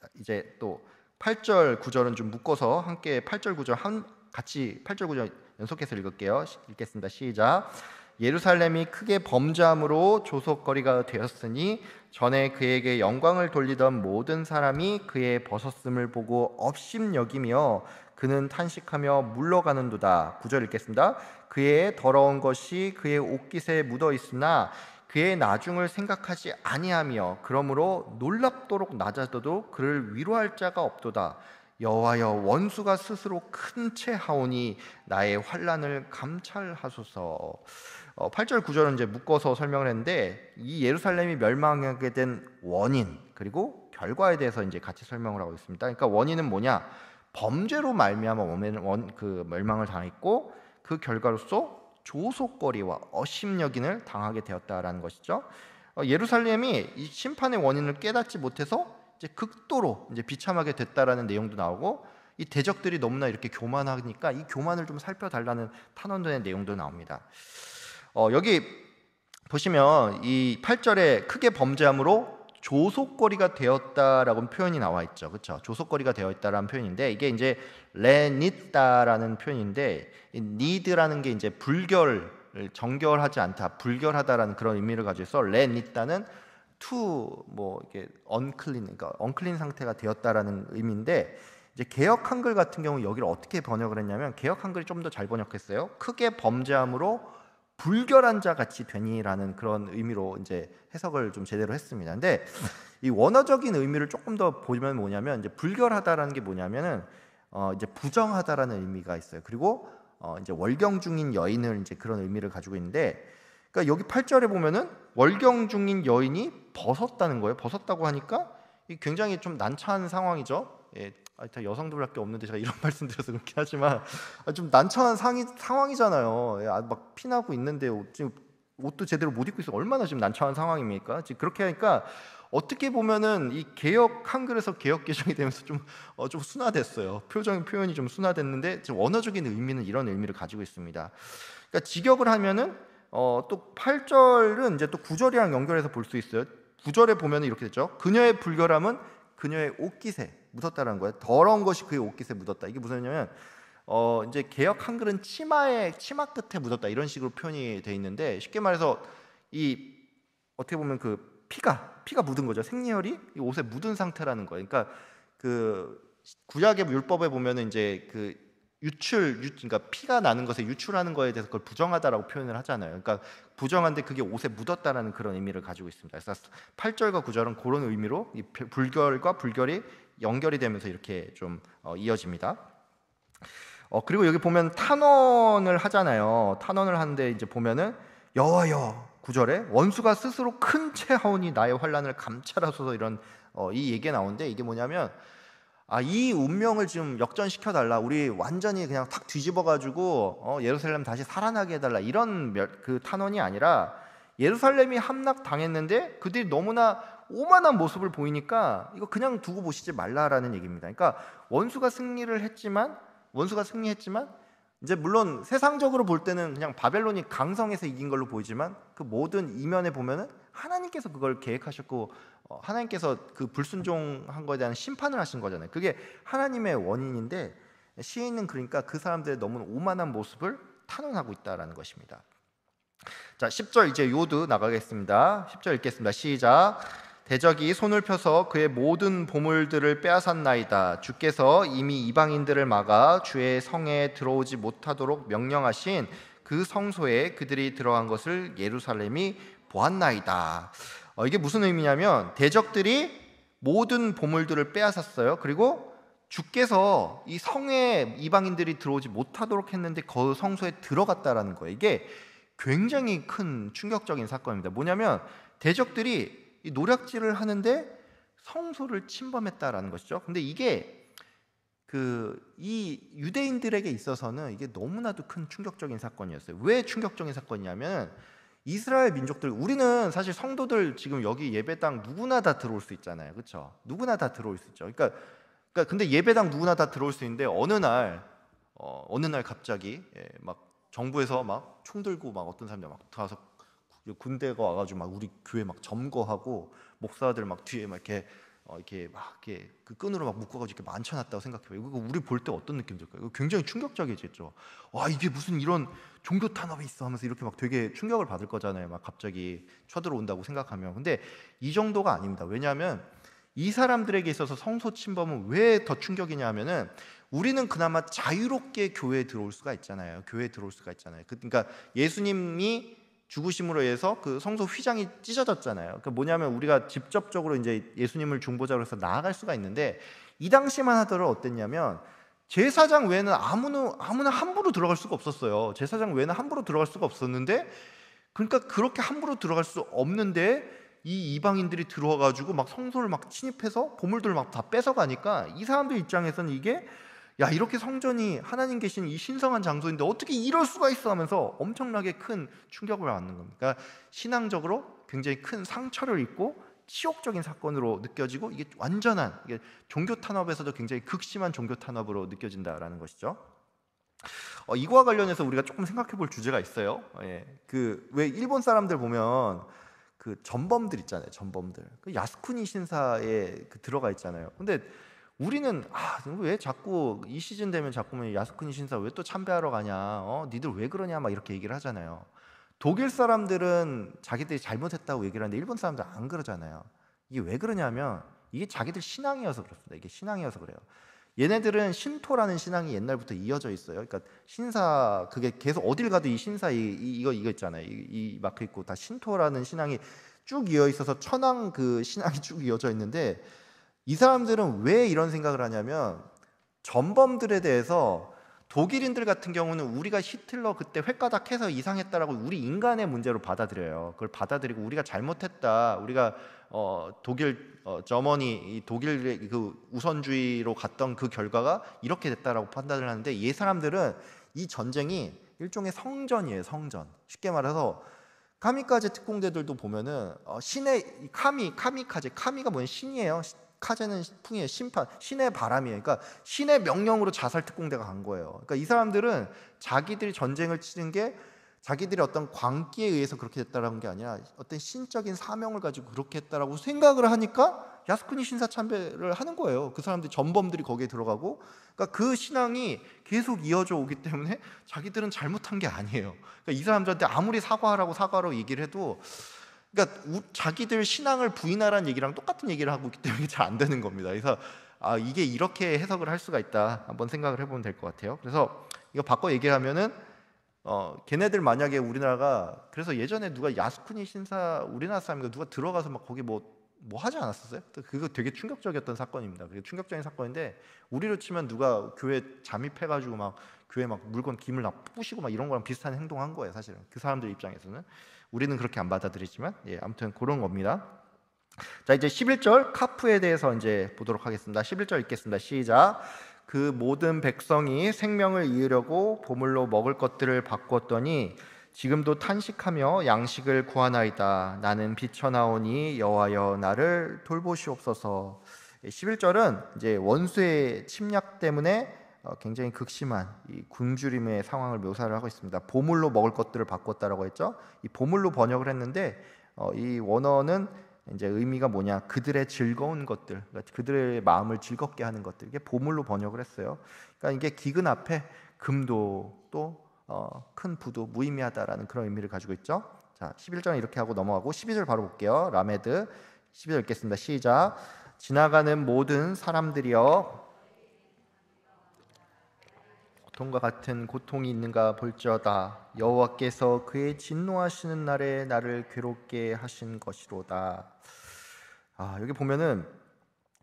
자, 이제 또 8절 9절은 좀 묶어서 함께 8절 9절 같이 8절 9절 연속해서 읽을게요. 읽겠습니다. 시작. 예루살렘이 크게 범죄함으로 조속거리가 되었으니 전에 그에게 영광을 돌리던 모든 사람이 그의 벗었음을 보고 업심여기며 그는 탄식하며 물러가는도다. 9절 읽겠습니다. 그의 더러운 것이 그의 옷깃에 묻어 있으나 그의 나중을 생각하지 아니하며 그러므로 놀랍도록 낮아져도 그를 위로할 자가 없도다. 여호와여, 원수가 스스로 큰 채 하오니 나의 환난을 감찰하소서. 8절 9절은 이제 묶어서 설명을 했는데 이 예루살렘이 멸망하게 된 원인 그리고 결과에 대해서 이제 같이 설명을 하고 있습니다. 그러니까 원인은 뭐냐? 범죄로 말미암아 그 멸망을 당했고 그 결과로서 조속거리와 업심여긴을 당하게 되었다라는 것이죠. 예루살렘이 이 심판의 원인을 깨닫지 못해서 이제 극도로 이제 비참하게 됐다라는 내용도 나오고, 이 대적들이 너무나 이렇게 교만하니까 이 교만을 좀 살펴달라는 탄원들의 내용도 나옵니다. 여기 보시면 이 8절에 크게 범죄함으로 조속거리가 되었다라고 표현이 나와 있죠. 그렇죠? 조속거리가 되어 있다라는 표현인데 이게 이제 레니다라는 표현인데 이 need라는 게 이제 정결하지 않다, 불결하다라는 그런 의미를 가지고 있어. 레니다는 to 뭐 이렇게 unclean, 그러니까 unclean 상태가 되었다라는 의미인데 이제 개역 한글 같은 경우 여기를 어떻게 번역을 했냐면 개역 한글이 좀 더 잘 번역했어요. 크게 범죄함으로 불결한 자 같이 되니라는 그런 의미로 이제 해석을 좀 제대로 했습니다. 근데 이 원어적인 의미를 조금 더 보면 뭐냐면 이제 불결하다라는 게 뭐냐면은 이제 부정하다라는 의미가 있어요. 그리고 이제 월경 중인 여인을 이제 그런 의미를 가지고 있는데, 그러니까 여기 8절에 보면은 월경 중인 여인이 벗었다는 거예요. 벗었다고 하니까 이 굉장히 좀 난처한 상황이죠. 예, 다 여성들밖에 없는데 제가 이런 말씀드려서 그렇긴 하지만 좀 난처한 상황이잖아요. 예, 막 피나고 있는데 지금 옷도 제대로 못 입고 있어. 얼마나 지금 난처한 상황입니까? 지금 그렇게 하니까 어떻게 보면은 이 개역 한글에서 개역 개정이 되면서 좀 순화됐어요. 표현이 좀 순화됐는데 지금 원어적인 의미는 이런 의미를 가지고 있습니다. 그러니까 직역을 하면은 또 8절은 이제 또 9절이랑 연결해서 볼 수 있어요. 9절에 보면 이렇게 되죠. 그녀의 불결함은 그녀의 옷깃에 묻었다는 거예요. 더러운 것이 그의 옷깃에 묻었다. 이게 무슨 얘기냐면 이제 개역 한글은 치마 끝에 묻었다 이런 식으로 표현이 돼 있는데, 쉽게 말해서 이 어떻게 보면 그 피가 묻은 거죠. 생리혈이 이 옷에 묻은 상태라는 거예요. 그러니까 그 구약의 율법에 보면은 이제 그 그러니까 피가 나는 것에 유출하는 거에 대해서 그걸 부정하다라고 표현을 하잖아요. 그러니까 부정한데 그게 옷에 묻었다라는 그런 의미를 가지고 있습니다. 그래서 8절과 9절은 그런 의미로 이 불결과 불결이 연결이 되면서 이렇게 좀 이어집니다. 그리고 여기 보면 탄원을 하잖아요. 탄원을 하는데 이제 보면은 여호와여, 9절에 원수가 스스로 큰 채 하오니 나의 환난을 감찰하소서, 이런 이 얘기가 나오는데 이게 뭐냐면 이 운명을 지금 역전시켜 달라. 우리 완전히 그냥 탁 뒤집어 가지고 예루살렘 다시 살아나게 해달라. 이런 그 탄원이 아니라 예루살렘이 함락 당했는데 그들이 너무나 오만한 모습을 보이니까 이거 그냥 두고 보시지 말라라는 얘기입니다. 그러니까 원수가 승리했지만 이제 물론 세상적으로 볼 때는 그냥 바벨론이 강성해서 이긴 걸로 보이지만 그 모든 이면에 보면은 하나님께서 그걸 계획하셨고 하나님께서 그 불순종한 것에 대한 심판을 하신 거잖아요. 그게 하나님의 원인인데 시인은 그러니까 그 사람들의 너무 오만한 모습을 탄원하고 있다라는 것입니다. 자, 10절 이제 요드 나가겠습니다. 10절 읽겠습니다. 시작. 대적이 손을 펴서 그의 모든 보물들을 빼앗았나이다. 주께서 이미 이방인들을 막아 주의 성에 들어오지 못하도록 명령하신 그 성소에 그들이 들어간 것을 예루살렘이 보았나이다. 이게 무슨 의미냐면 대적들이 모든 보물들을 빼앗았어요. 그리고 주께서 이 성에 이방인들이 들어오지 못하도록 했는데 그 성소에 들어갔다라는 거예요. 이게 굉장히 큰 충격적인 사건입니다. 뭐냐면 대적들이 이 노략질을 하는데 성소를 침범했다라는 것이죠. 근데 이게 이 유대인들에게 있어서는 이게 너무나도 큰 충격적인 사건이었어요. 왜 충격적인 사건이냐면 이스라엘 민족들, 우리는 사실 성도들 지금 여기 예배당 누구나 다 들어올 수 있잖아요. 그렇죠? 누구나 다 들어올 수 있죠. 그러니까 근데 예배당 누구나 다 들어올 수 있는데 어느 날 갑자기 막 정부에서 막 총 들고 막 어떤 사람들 막 들어와서 군대가 와가지고 막 우리 교회 막 점거하고 목사들 막 뒤에 막 이렇게 그 끈으로 막 묶어가지고 이렇게 만쳐놨다고 생각해봐요. 이거 우리 볼 때 어떤 느낌 들까요? 이거 굉장히 충격적이겠죠. 와, 이게 무슨 이런 종교 탄압이 있어 하면서 이렇게 막 되게 충격을 받을 거잖아요. 막 갑자기 쳐들어온다고 생각하면. 근데 이 정도가 아닙니다. 왜냐하면 이 사람들에게 있어서 성소 침범은 왜 더 충격이냐 하면은 우리는 그나마 자유롭게 교회에 들어올 수가 있잖아요. 그러니까 예수님이 죽으심으로 해서 그 성소 휘장이 찢어졌잖아요. 그러니까 뭐냐면 우리가 직접적으로 이제 예수님을 중보자로 해서 나아갈 수가 있는데 이 당시만 하더라도 어땠냐면 제사장 외에는 아무나 함부로 들어갈 수가 없었어요. 제사장 외에는 함부로 들어갈 수가 없었는데 그러니까 그렇게 함부로 들어갈 수 없는데 이 이방인들이 들어와가지고 막 성소를 막 침입해서 보물들을 막 다 뺏어가니까 이 사람들 입장에서는 이게 야, 이렇게 성전이 하나님 계신 이 신성한 장소인데 어떻게 이럴 수가 있어 하면서 엄청나게 큰 충격을 받는 겁니다. 그러니까 신앙적으로 굉장히 큰 상처를 입고 치욕적인 사건으로 느껴지고 이게 완전한 종교 탄압에서도 굉장히 극심한 종교 탄압으로 느껴진다라는 것이죠. 이거와 관련해서 우리가 조금 생각해 볼 주제가 있어요. 왜 일본 사람들 보면 그 전범들 있잖아요. 전범들. 그 야스쿠니 신사에 들어가 있잖아요. 근데 우리는 왜 자꾸 이 시즌 되면 자꾸만 야스쿠니 신사 왜 또 참배하러 가냐? 니들 왜 그러냐? 막 이렇게 얘기를 하잖아요. 독일 사람들은 자기들이 잘못했다고 얘기를 하는데 일본 사람들은 안 그러잖아요. 이게 왜 그러냐면 이게 자기들 신앙이어서 그렇습니다. 이게 신앙이어서 그래요. 얘네들은 신토라는 신앙이 옛날부터 이어져 있어요. 그러니까 신사 그게 계속 어딜 가도 이 신사 이거 있잖아요. 이 마크 있고 다 신토라는 신앙이 쭉 이어 있어서 천황 그 신앙이 쭉 이어져 있는데 이 사람들은 왜 이런 생각을 하냐면 전범들에 대해서 독일인들 같은 경우는 우리가 히틀러 그때 획가닥해서 이상했다라고 우리 인간의 문제로 받아들여요. 그걸 받아들이고 우리가 잘못했다. 우리가 저머니 독일의 그 우선주의로 갔던 그 결과가 이렇게 됐다라고 판단을 하는데 이 사람들은 이 전쟁이 일종의 성전이에요. 성전. 쉽게 말해서 카미카제 특공대들도 보면은 신의 카미가 뭐냐 신이에요. 카제는 풍이에요. 심판, 신의 바람이에요. 그러니까 신의 명령으로 자살 특공대가 간 거예요. 그러니까 이 사람들은 자기들이 전쟁을 치른 게 자기들이 어떤 광기에 의해서 그렇게 됐다라는 게 아니라 어떤 신적인 사명을 가지고 그렇게 했다라고 생각을 하니까 야스쿠니 신사 참배를 하는 거예요. 그 사람들이 전범들이 거기에 들어가고, 그러니까 그 신앙이 계속 이어져 오기 때문에 자기들은 잘못한 게 아니에요. 그러니까 이 사람들한테 아무리 사과하라고 얘기를 해도 그러니까 자기들 신앙을 부인하라는 얘기랑 똑같은 얘기를 하고 있기 때문에 잘 안 되는 겁니다. 그래서 이게 이렇게 해석을 할 수가 있다. 한번 생각을 해보면 될 것 같아요. 그래서 이거 바꿔 얘기하면은 걔네들 만약에 우리나라가 그래서 예전에 누가 야스쿠니 신사 우리나라 사람인가 누가 들어가서 막 거기 뭐 하지 않았었어요? 그거 되게 충격적이었던 사건입니다. 그게 충격적인 사건인데 우리로 치면 누가 교회 잠입해가지고 막 교회 막 물건 기물 다 부시고 막 이런 거랑 비슷한 행동한 거예요. 사실은 그 사람들 입장에서는 우리는 그렇게 안 받아들이지만 아무튼 그런 겁니다. 자, 이제 11절 카프에 대해서 이제 보도록 하겠습니다. 11절 읽겠습니다. 시작. 그 모든 백성이 생명을 이으려고 보물로 먹을 것들을 바꾸었더니 지금도 탄식하며 양식을 구하나이다. 나는 비쳐나오니 여호와여 나를 돌보시옵소서. 11절은 이제 원수의 침략 때문에 굉장히 극심한 이 굶주림의 상황을 묘사를 하고 있습니다. 보물로 먹을 것들을 바꿨다라고 했죠. 이 보물로 번역을 했는데 이 원어는 이제 의미가 뭐냐? 그들의 즐거운 것들, 그러니까 그들의 마음을 즐겁게 하는 것들, 이게 보물로 번역을 했어요. 그러니까 이게 기근 앞에 금도 또 큰 부도 무의미하다라는 그런 의미를 가지고 있죠. 자, 11절 이렇게 하고 넘어가고 12절 바로 볼게요. 라메드 12절 읽겠습니다. 시작. 지나가는 모든 사람들이여 고통과 같은 고통이 있는가 볼지어다. 여호와께서 그의 진노하시는 날에 나를 괴롭게 하신 것이로다. 여기 보면은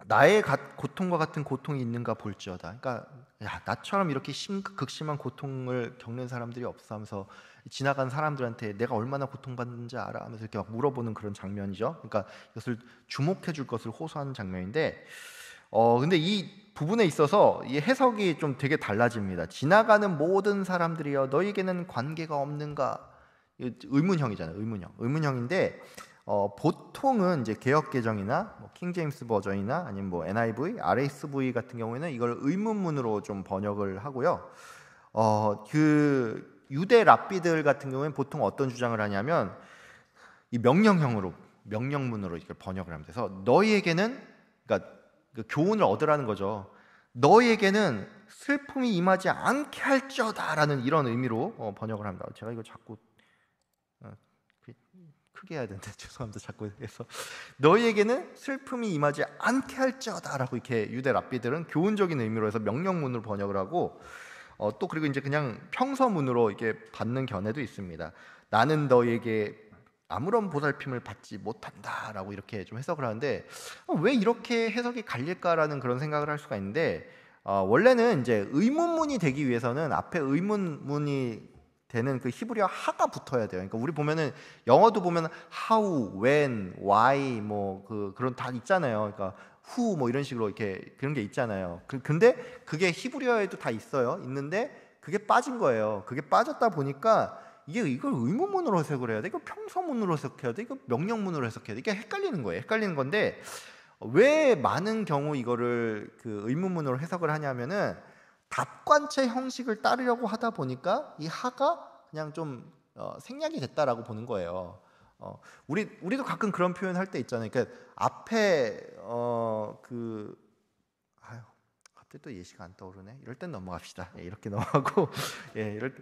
나의 고통과 같은 고통이 있는가 볼지어다. 그러니까 야, 나처럼 이렇게 극심한 고통을 겪는 사람들이 없어 하면서 지나간 사람들한테 내가 얼마나 고통받는지 알아 하면서 이렇게 막 물어보는 그런 장면이죠. 그러니까 이것을 주목해 줄 것을 호소하는 장면인데 근데 이 부분에 있어서 이 해석이 좀 되게 달라집니다. 지나가는 모든 사람들이여 너에게는 관계가 없는가? 의문형이잖아요. 의문형인데 보통은 이제 개역 개정이나 킹 제임스 버전이나 아니면 뭐 NIV, RSV 같은 경우에는 이걸 의문문으로 좀 번역을 하고요. 그 유대 랍비들 같은 경우에는 보통 어떤 주장을 하냐면 이 명령문으로 이걸 번역을 합니다. 그래서 너희에게는, 그러니까 그 교훈을 얻으라는 거죠. 너희에게는 슬픔이 임하지 않게 할지어다라는 이런 의미로 번역을 합니다. 제가 이거 자꾸 크게 해야 되는데 죄송합니다. 자꾸 해서 너희에게는 슬픔이 임하지 않게 할지어다라고 이렇게 유대 랍비들은 교훈적인 의미로 해서 명령문으로 번역을 하고 또 그리고 이제 그냥 평서문으로 이렇게 받는 견해도 있습니다. 나는 너희에게 아무런 보살핌을 받지 못한다라고 이렇게 좀 해석을 하는데 왜 이렇게 해석이 갈릴까라는 그런 생각을 할 수가 있는데 원래는 이제 의문문이 되기 위해서는 앞에 의문문이 되는 그 히브리어 하가 붙어야 돼요. 그러니까 우리 보면은 영어도 보면 how, when, why 뭐 그런 다 있잖아요. 그러니까 who 뭐 이런 식으로 이렇게 그런 게 있잖아요. 근데 그게 히브리어에도 다 있어요. 있는데 그게 빠진 거예요. 그게 빠졌다 보니까 이걸 의문문으로 해석을 해야 돼? 이거 평서문으로 해석해야 돼? 이거 명령문으로 해석해야 돼? 이게 헷갈리는 거예요. 헷갈리는 건데 왜 많은 경우 이거를 그 의문문으로 해석을 하냐면은 답관체 형식을 따르려고 하다 보니까 이 하가 그냥 좀 생략이 됐다라고 보는 거예요. 우리도 가끔 그런 표현 할 때 있잖아요. 그러니까 앞에 갑자기 또 예시가 안 떠오르네. 이럴 땐 넘어갑시다. 이렇게 넘어가고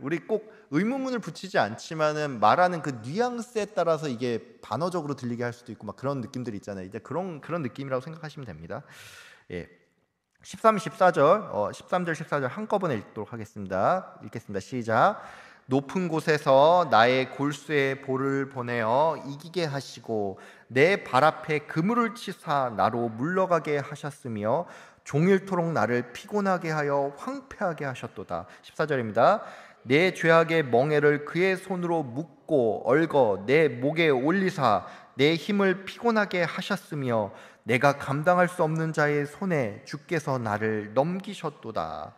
우리 꼭 의문문을 붙이지 않지만은 말하는 그 뉘앙스에 따라서 이게 반어적으로 들리게 할 수도 있고 막 그런 느낌들이 있잖아요. 이제 그런 느낌이라고 생각하시면 됩니다. 13, 14절, 13절, 14절 한꺼번에 읽도록 하겠습니다. 읽겠습니다. 시작. 높은 곳에서 나의 골수에 볼을 보내어 이기게 하시고 내 발 앞에 그물을 치사 나로 물러가게 하셨으며 종일토록 나를 피곤하게 하여 황폐하게 하셨도다. 14절입니다. 내 죄악의 멍에를 그의 손으로 묶고 얽어 내 목에 올리사 내 힘을 피곤하게 하셨으며 내가 감당할 수 없는 자의 손에 주께서 나를 넘기셨도다.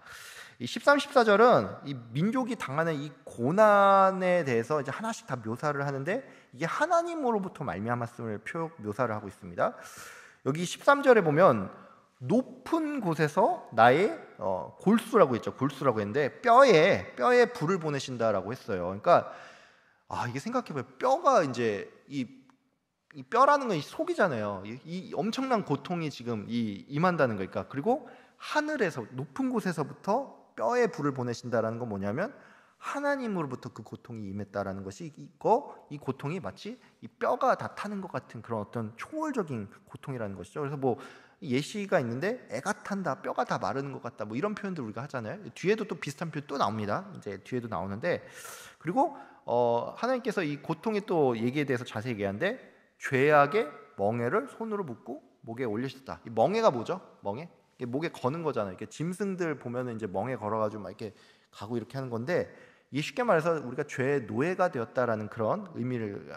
이 13, 14절은 이 민족이 당하는 이 고난에 대해서 이제 하나씩 다 묘사를 하는데 이게 하나님으로부터 말미암았음을 묘사를 하고 있습니다. 여기 13절에 보면 높은 곳에서 나의 골수라고 했죠. 골수라고 했는데 뼈에 불을 보내신다라고 했어요. 그러니까 이게 생각해봐요. 뼈가 이제 이 뼈라는 건 이 속이잖아요. 이 엄청난 고통이 지금 임한다는 거니까. 그리고 하늘에서 높은 곳에서부터 뼈에 불을 보내신다라는 건 뭐냐면 하나님으로부터 그 고통이 임했다라는 것이 이 고통이 마치 이 뼈가 다 타는 것 같은 그런 어떤 초월적인 고통이라는 것이죠. 그래서 뭐 예시가 있는데 애가 탄다, 뼈가 다 마르는 것 같다, 뭐 이런 표현들 우리가 하잖아요. 뒤에도 또 비슷한 표현 또 나옵니다. 이제 뒤에도 나오는데 그리고 하나님께서 이 고통의 또 얘기에 대해서 자세히 얘기하는데 죄악의 멍에를 손으로 묶고 목에 올리셨다. 이 멍에가 뭐죠? 멍에? 이게 목에 거는 거잖아요. 이렇게 짐승들 보면은 이제 멍에 걸어가지고 막 이렇게 가고 이렇게 하는 건데 이게 쉽게 말해서 우리가 죄의 노예가 되었다라는 그런 의미를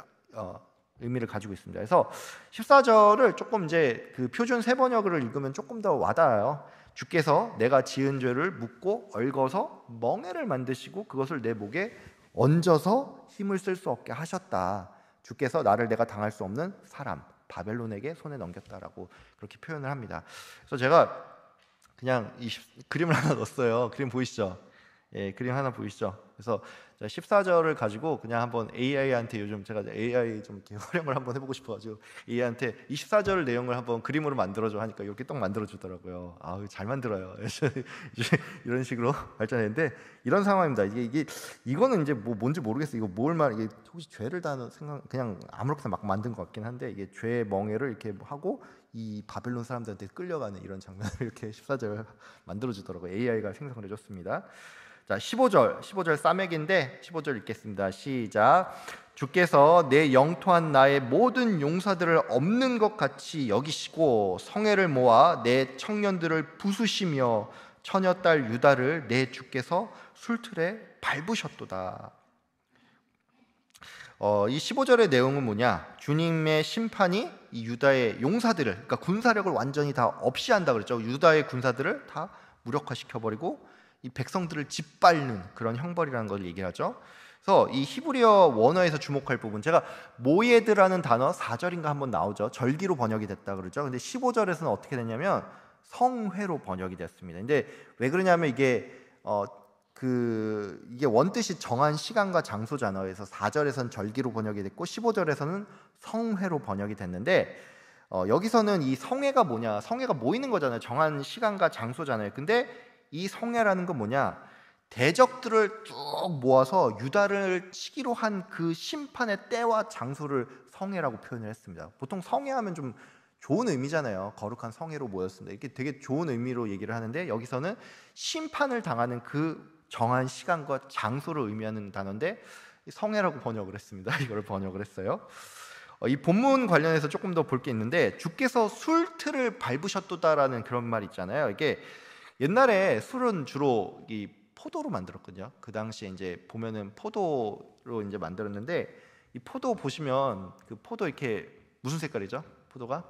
의미를 가지고 있습니다. 그래서 14절을 조금 이제 그 표준 세번역을 읽으면 조금 더 와닿아요. 주께서 내가 지은 죄를 묻고 얽어서 멍에를 만드시고 그것을 내 목에 얹어서 힘을 쓸 수 없게 하셨다. 주께서 나를 내가 당할 수 없는 사람 바벨론에게 손에 넘겼다라고 그렇게 표현을 합니다. 그래서 제가 그냥 그림을 하나 넣었어요. 그림 보이시죠? 예, 그림 하나 보이시죠? 그래서 14절을 가지고 그냥 한번 AI한테, 요즘 제가 AI 좀 이렇게 활용을 한번 해보고 싶어가지고 AI한테 24절 내용을 한번 그림으로 만들어줘 하니까 이렇게 딱 만들어주더라고요. 아, 잘 만들어요. 이런 식으로 발전했는데 이런 상황입니다. 이거는 이제 뭔지 모르겠어요. 이거 이게 혹시 죄를 다는 생각, 그냥 아무렇게나 막 만든 것 같긴 한데 이게 죄의 멍에를 이렇게 하고 이 바벨론 사람들한테 끌려가는 이런 장면을 이렇게 14절 만들어주더라고요. AI가 생성을 해줬습니다. 자, 15절 싸매기인데 15절 읽겠습니다. 시작. 주께서 내 영토한 나의 모든 용사들을 없는 것 같이 여기시고 성회를 모아 내 청년들을 부수시며 처녀딸 유다를 내 주께서 술틀에 밟으셨도다. 이 15절의 내용은 뭐냐? 주님의 심판이 이 유다의 용사들을, 그러니까 군사력을 완전히 다 없이 한다 그랬죠. 유다의 군사들을 다 무력화시켜버리고 이 백성들을 짓밟는 그런 형벌이라는 걸 얘기하죠. 그래서 이 히브리어 원어에서 주목할 부분, 제가 모예드라는 단어 4절인가 한번 나오죠. 절기로 번역이 됐다 그러죠. 근데 15절에서는 어떻게 됐냐면 성회로 번역이 됐습니다. 근데 왜 그러냐면 이게 원뜻이 정한 시간과 장소잖아요. 그래서 4절에서는 절기로 번역이 됐고 15절에서는 성회로 번역이 됐는데 여기서는 이 성회가 뭐냐? 성회가 모이는 거잖아요. 정한 시간과 장소잖아요. 근데 이 성회라는 건 뭐냐? 대적들을 쭉 모아서 유다를 치기로 한 그 심판의 때와 장소를 성회라고 표현을 했습니다. 보통 성회하면 좀 좋은 의미잖아요. 거룩한 성회로 모였습니다. 이게 되게 좋은 의미로 얘기를 하는데 여기서는 심판을 당하는 그 정한 시간과 장소를 의미하는 단어인데 성회라고 번역을 했습니다. 이걸 번역을 했어요. 이 본문 관련해서 조금 더 볼 게 있는데 주께서 술틀을 밟으셨도다라는 그런 말 있잖아요. 이게 옛날에 술은 주로 이 포도로 만들었거든요. 그 당시에 이제 보면은 포도로 이제 만들었는데 이 포도 보시면 그 포도 이렇게 무슨 색깔이죠? 포도가?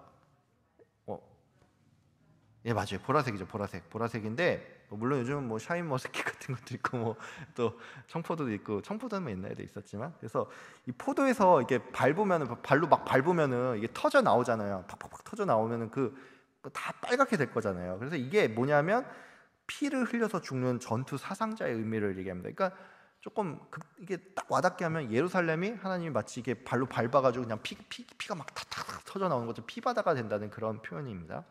예, 맞아요. 보라색이죠. 보라색인데 물론 요즘은 뭐 샤인머스켓 같은 것도 있고 뭐 또 청포도도 있고, 청포도는 옛날에도 있었지만, 그래서 이 포도에서 이게 밟으면은, 발로 막 밟으면은 이게 터져 나오잖아요. 팍팍팍 터져 나오면은 다 빨갛게 될 거잖아요. 그래서 이게 뭐냐면 피를 흘려서 죽는 전투 사상자의 의미를 얘기합니다. 그러니까 조금 이게 딱 와닿게 하면 예루살렘이 하나님이 마치 이게 발로 밟아가지고 그냥 피가 막 탁탁 터져 나오는 것처럼 피바다가 된다는 그런 표현입니다.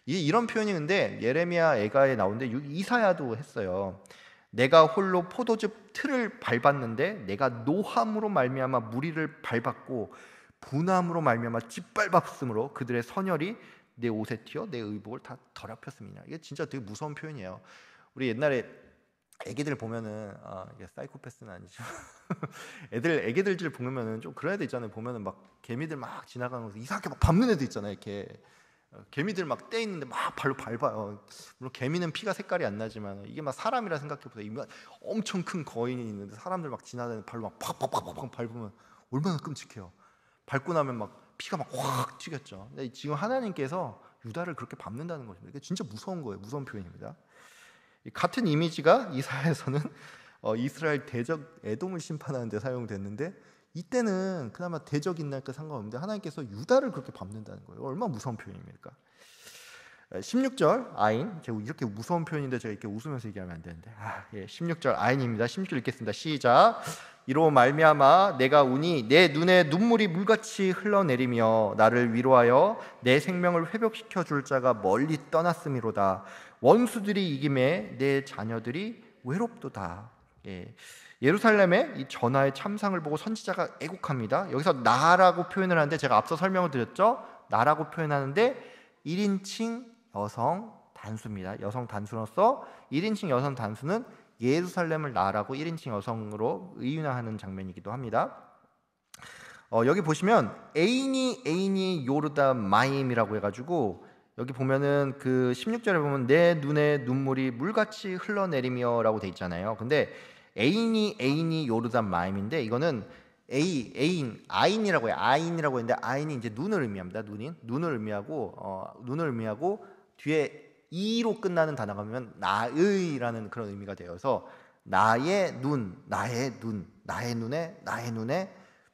이런 표현이 근데 예레미야 애가에 나오는데 이사야도 했어요. 내가 홀로 포도즙 틀을 밟았는데 내가 노함으로 말미암아 무리를 밟았고 분함으로 말미암아 짓밟았으므로 그들의 선혈이 내 옷에 튀어 내 의복을 다 더럽혔습니다. 이게 진짜 되게 무서운 표현이에요. 우리 옛날에 애기들 보면은 이게 사이코패스는 아니죠. 애기들 보면은 좀 그런 애들 있잖아요. 보면은 막 개미들 막 지나가면서 이상하게 막 밟는 애들 있잖아요. 이렇게 개미들 막 떼 있는데 막 발로 밟아요. 물론 개미는 피가 색깔이 안 나지만 이게 막 사람이라 생각해보세요. 엄청 큰 거인이 있는데 사람들 막 지나다니는 발로 막 팍팍팍팍 밟으면 얼마나 끔찍해요. 밟고 나면 막 피가 막 확 튀겠죠. 근데 지금 하나님께서 유다를 그렇게 밟는다는 것입니다. 이게 진짜 무서운 거예요. 무서운 표현입니다. 같은 이미지가 이사야에서는 이스라엘 대적 에돔을 심판하는 데 사용됐는데 이때는 그나마 대적 있나니까 상관없는데 하나님께서 유다를 그렇게 밟는다는 거예요. 얼마나 무서운 표현입니까? 16절 아인, 제가 이렇게 무서운 표현인데 제가 이렇게 웃으면서 얘기하면 안 되는데 16절 아인입니다. 16절 읽겠습니다. 시작. 이로 말미암아 내가 우니 내 눈에 눈물이 물같이 흘러내리며 나를 위로하여 내 생명을 회복시켜 줄 자가 멀리 떠났음이로다. 원수들이 이김에 내 자녀들이 외롭도다. 예루살렘의 이 전하의 참상을 보고 선지자가 애곡합니다. 여기서 나라고 표현을 하는데 제가 앞서 설명을 드렸죠. 나라고 표현하는데 1인칭 여성 단수입니다. 여성 단수로서 1인칭 여성 단수는 예루살렘을 나라고 1인칭 여성으로 의인화하는 장면이기도 합니다. 여기 보시면 에이니 요르다 마임이라고 해가지고 여기 보면은 그 16절에 보면 내 눈에 눈물이 물같이 흘러내리며 라고 돼 있잖아요. 근데 에이니 요르단 마임인데 이거는 아인이라고 해요. 아인이라고 했는데 아인이 이제 눈을 의미합니다. 눈을 의미하고 뒤에 이로 끝나는 단어가 면 나의라는 그런 의미가 되어서 나의 눈에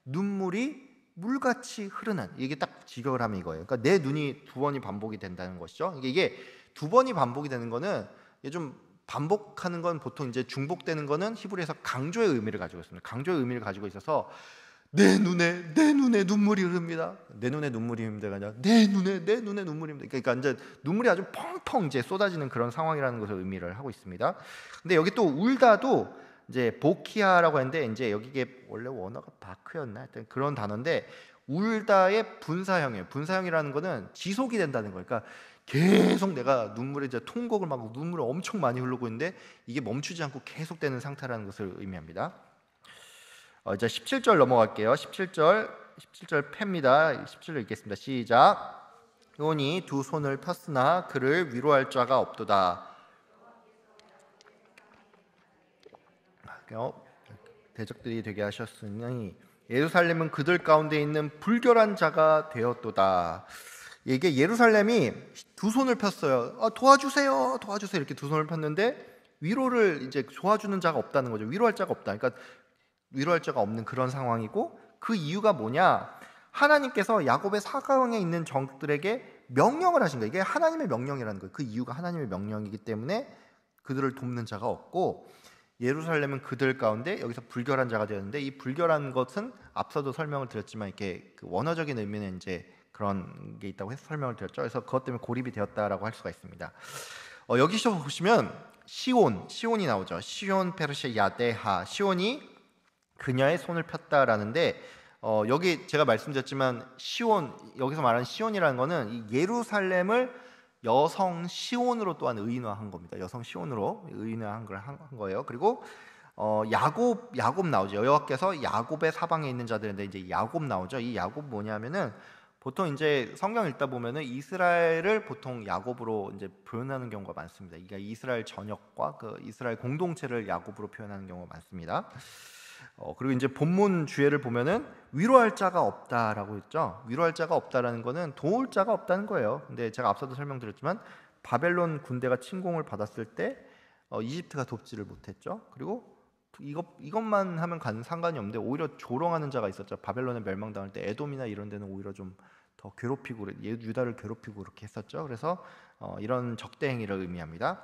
눈물이 물같이 흐르는, 이게 딱 직역을 하면 이거예요. 그러니까 내 눈이 두 번이 반복이 된다는 것이죠. 이게 두 번이 반복이 되는 거는, 이게 좀 반복하는 건 보통 이제 중복되는 거는 히브리에서 강조의 의미를 가지고 있습니다. 강조의 의미를 가지고 있어서 내 눈에 눈물이 흐릅니다. 내 눈에 눈물이 흐릅니다가 아니라 내 눈에 눈물이 흐릅니다. 그러니까 이제 눈물이 아주 펑펑 이제 쏟아지는 그런 상황이라는 것을 의미를 하고 있습니다. 근데 여기 또 울다도 이제 보키아라고 했는데, 이제 여기게 원래 원어가 바크였나 하여튼 그런 단어인데, 울다의 분사형이에요. 분사형이라는 거는 지속이 된다는 거예요. 그러니까 계속 내가 눈물에 이제 통곡을 막 눈물을 엄청 많이 흐르고 있는데 이게 멈추지 않고 계속되는 상태라는 것을 의미합니다. 이제 17절 넘어갈게요. 17절 팹니다. 17절 읽겠습니다. 시작. 요온이 두 손을 폈으나 그를 위로할 자가 없도다. 대적들이 되게 하셨으니 예루살렘은 그들 가운데 있는 불결한 자가 되었도다. 이게 예루살렘이 두 손을 폈어요. 도와주세요 이렇게 두 손을 폈는데 위로를 이제 도와주는 자가 없다는 거죠. 위로할 자가 없다. 그러니까 위로할 자가 없는 그런 상황이고, 그 이유가 뭐냐? 하나님께서 야곱의 사방에 있는 적들에게 명령을 하신 거예요. 이게 하나님의 명령이라는 거예요. 그 이유가 하나님의 명령이기 때문에 그들을 돕는 자가 없고, 예루살렘은 그들 가운데, 여기서 불결한 자가 되었는데, 이 불결한 것은 앞서도 설명을 드렸지만 이렇게 그 원어적인 의미는 이제 그런 게 있다고 해서 설명을 드렸죠. 그래서 그것 때문에 고립이 되었다라고 할 수가 있습니다. 여기서 보시면 시온이 나오죠. 시온 페르시아 야데하, 시온이 그녀의 손을 폈다라는데, 여기 제가 말씀드렸지만 여기서 말하는 시온이라는 거는 이 예루살렘을 여성 시온으로 또한 의인화한 겁니다. 여성 시온으로 의인화한 걸 한 거예요. 그리고 야곱 나오죠. 여호와께서 야곱의 사방에 있는 자들인데 이제 야곱 나오죠. 이 야곱 뭐냐면은 보통 이제 성경 읽다 보면은 이스라엘을 보통 야곱으로 이제 표현하는 경우가 많습니다. 그러니까 이스라엘 전역과 그 이스라엘 공동체를 야곱으로 표현하는 경우가 많습니다. 그리고 이제 본문 주제를 보면은 위로할 자가 없다라고 했죠. 위로할 자가 없다라는 거는 도울 자가 없다는 거예요. 근데 제가 앞서도 설명드렸지만 바벨론 군대가 침공을 받았을 때 이집트가 돕지를 못했죠. 그리고 이것만 하면 상관이 없는데 오히려 조롱하는 자가 있었죠. 바벨론에 멸망당할 때 에돔이나 이런 데는 오히려 좀 더 괴롭히고 유다를 괴롭히고 그렇게 했었죠. 그래서 이런 적대 행위를 의미합니다.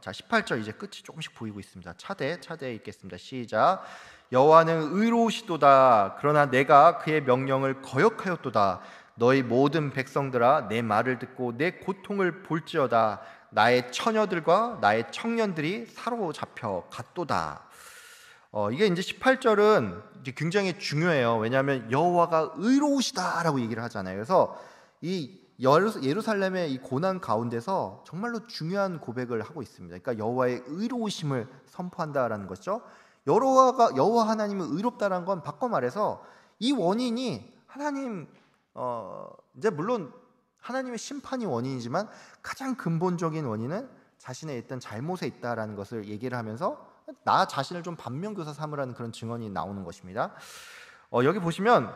자, 18절 이제 끝이 조금씩 보이고 있습니다. 차대 읽겠습니다. 시작. 여호와는 의로우시도다. 그러나 내가 그의 명령을 거역하였도다. 너희 모든 백성들아, 내 말을 듣고 내 고통을 볼지어다. 나의 처녀들과 나의 청년들이 사로잡혀 갔도다. 이게 이제 18절은 이제 굉장히 중요해요. 왜냐하면 여호와가 의로우시다라고 얘기를 하잖아요. 그래서 이 예루살렘의 이 고난 가운데서 정말로 중요한 고백을 하고 있습니다. 그러니까 여호와의 의로우심을 선포한다라는 것이죠. 여호와 하나님은 의롭다라는 건 바꿔 말해서 이 원인이 하나님, 이제 물론 하나님의 심판이 원인이지만 가장 근본적인 원인은 자신의 어떤 잘못에 있다라는 것을 얘기를 하면서 나 자신을 좀 반면교사 삼으라는 그런 증언이 나오는 것입니다. 여기 보시면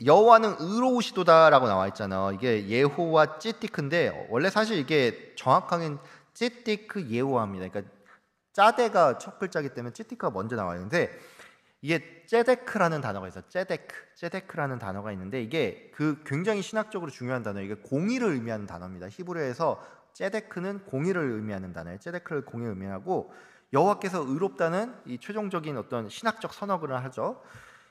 여호와는 의로우시도다라고 나와 있잖아요. 이게 예호와 찌띠크인데 원래 사실 이게 정확하게는 찌띠크 예호와입니다. 그러니까 짜데가 첫 글자이기 때문에 찌띠크가 먼저 나와 있는데, 이게 ጼ데크라는 단어가 있어요. ጼ데크라는 단어가 있는데 이게 그 굉장히 신학적으로 중요한 단어예요. 이게 공의를 의미하는 단어입니다. 히브리어에서 ጼ데크는 공의를 의미하는 단어예요. ጼ데크를 공의를 의미하고, 여호와께서 의롭다는 이 최종적인 어떤 신학적 선언을 하죠.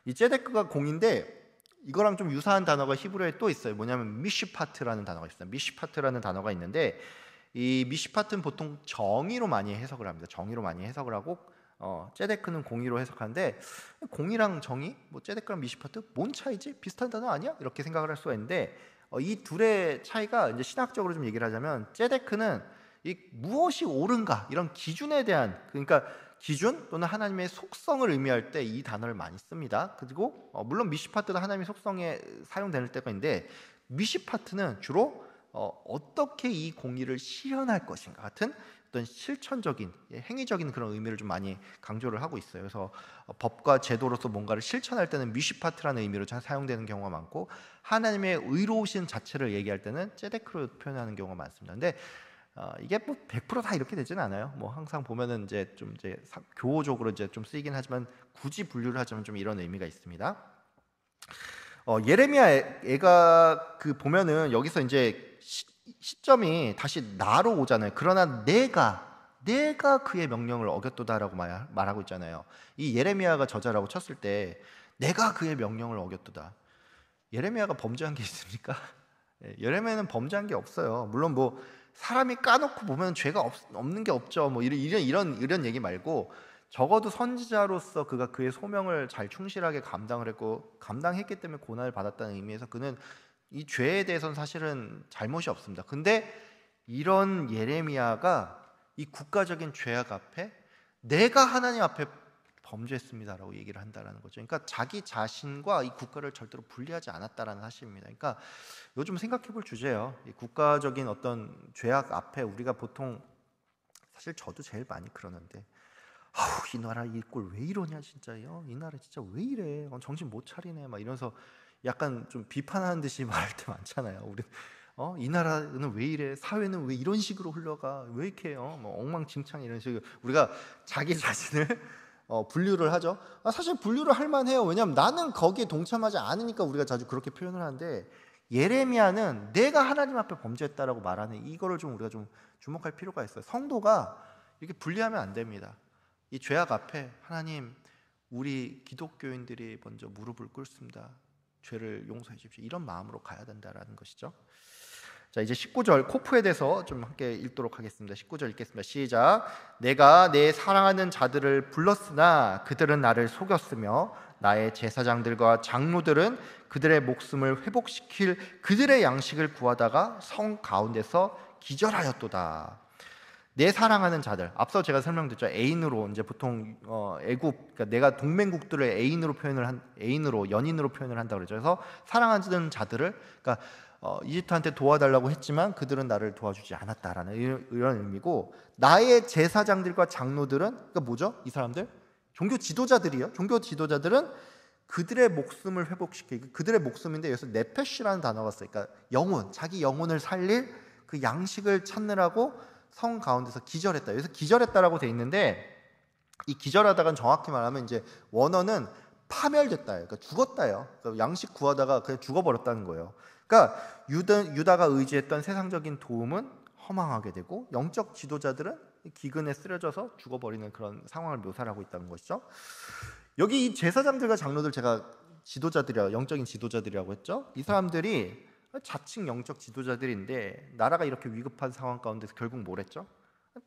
이 ጼ데크가 공인데 이거랑 좀 유사한 단어가 히브리어에 또 있어요. 뭐냐면 미슈파트라는 단어가 있어요. 미슈파트라는 단어가 있는데 이 미슈파트는 보통 정의로 많이 해석을 합니다. 정의로 많이 해석을 하고 ጼ데크는 공의로 해석하는데, 공의랑 정의, 뭐 ጼ데크랑 미슈파트 뭔 차이지? 비슷한 단어 아니야? 이렇게 생각을 할 수가 있는데 이 둘의 차이가 이제 신학적으로 좀 얘기를 하자면, ጼ데크는 이 무엇이 옳은가 이런 기준에 대한, 그러니까 기준 또는 하나님의 속성을 의미할 때 이 단어를 많이 씁니다. 그리고 물론 미시파트도 하나님의 속성에 사용될 때가 있는데, 미시파트는 주로 어떻게 이 공의를 실현할 것인가 같은 어떤 실천적인 행위적인 그런 의미를 좀 많이 강조를 하고 있어요. 그래서 법과 제도로서 뭔가를 실천할 때는 미시파트라는 의미로 사용되는 경우가 많고, 하나님의 의로우신 자체를 얘기할 때는 ጼ데크로 표현하는 경우가 많습니다. 근데 이게 뭐 100%다 이렇게 되지는 않아요. 뭐 항상 보면은 이제 교호적으로 이제 좀 쓰이긴 하지만, 굳이 분류를 하자면 좀 이런 의미가 있습니다. 예레미야 애가 보면은 여기서 이제 시점이 다시 나로 오잖아요. 그러나 내가 그의 명령을 어겼도다라고 말하고 있잖아요. 이 예레미야가 저자라고 쳤을 때 내가 그의 명령을 어겼도다. 예레미야가 범죄한 게 있습니까? 예레미야는 범죄한 게 없어요. 물론 뭐 사람이 까놓고 보면 죄가 없는 게 없죠. 뭐 이런 얘기 말고, 적어도 선지자로서 그가 그의 소명을 잘 충실하게 감당을 했고, 감당했기 때문에 고난을 받았다는 의미에서 그는 이 죄에 대해서는 사실은 잘못이 없습니다. 근데 이런 예레미야가 이 국가적인 죄악 앞에 내가 하나님 앞에 범죄했습니다라고 얘기를 한다라는 거죠. 그러니까 자기 자신과 이 국가를 절대로 분리하지 않았다라는 사실입니다. 그러니까 요즘 생각해 볼 주제예요. 이 국가적인 어떤 죄악 앞에 우리가 보통, 사실 저도 제일 많이 그러는데, 이 나라 이 꼴 왜 이러냐 진짜요? 이 나라 진짜 왜 이래? 정신 못 차리네. 막 이러면서 약간 좀 비판하는 듯이 말할 때 많잖아요. 우리 이 나라는 왜 이래? 사회는 왜 이런 식으로 흘러가? 왜 이렇게 뭐 엉망진창 이런 식으로 우리가 자기 자신을 분류를 하죠. 사실 분류를 할 만해요. 왜냐하면 나는 거기에 동참하지 않으니까 우리가 자주 그렇게 표현을 하는데, 예레미야는 내가 하나님 앞에 범죄했다라고 말하는 이거를 좀 우리가 좀 주목할 필요가 있어요. 성도가 이렇게 분리하면 안 됩니다. 이 죄악 앞에 하나님, 우리 기독교인들이 먼저 무릎을 꿇습니다. 죄를 용서해 주십시오. 이런 마음으로 가야 된다라는 것이죠. 자, 이제 19절 코프에 대해서 좀 함께 읽도록 하겠습니다. 19절 읽겠습니다. 시작. 내가 내 사랑하는 자들을 불렀으나 그들은 나를 속였으며 나의 제사장들과 장로들은 그들의 목숨을 회복시킬 그들의 양식을 구하다가 성 가운데서 기절하였도다. 내 사랑하는 자들, 앞서 제가 설명드렸죠. 애인으로 이제 보통 애국, 그러니까 내가 동맹국들을 애인으로 연인으로 표현을 한다고 그러죠. 그래서 사랑하는 자들을, 그러니까 이집트한테 도와달라고 했지만 그들은 나를 도와주지 않았다라는 이런 의미고, 나의 제사장들과 장로들은, 그러니까 뭐죠? 이 사람들 종교 지도자들이요. 종교 지도자들은 그들의 목숨을 회복시키고, 그들의 목숨인데 여기서 네페시라는 단어가 써요. 그러니까 영혼, 자기 영혼을 살릴 그 양식을 찾느라고 성 가운데서 기절했다. 여기서 기절했다라고 돼 있는데, 이 기절하다간 정확히 말하면 이제 원어는 파멸됐다예요. 그러니까 죽었다요. 그러니까 양식 구하다가 그냥 죽어버렸다는 거예요. 그러니까 유다가 의지했던 세상적인 도움은 허망하게 되고, 영적 지도자들은 기근에 쓰러져서 죽어버리는 그런 상황을 묘사하고 있다는 것이죠. 여기 이 제사장들과 장로들, 제가 영적인 지도자들이라고 했죠. 이 사람들이 자칭 영적 지도자들인데 나라가 이렇게 위급한 상황 가운데서 결국 뭘 했죠?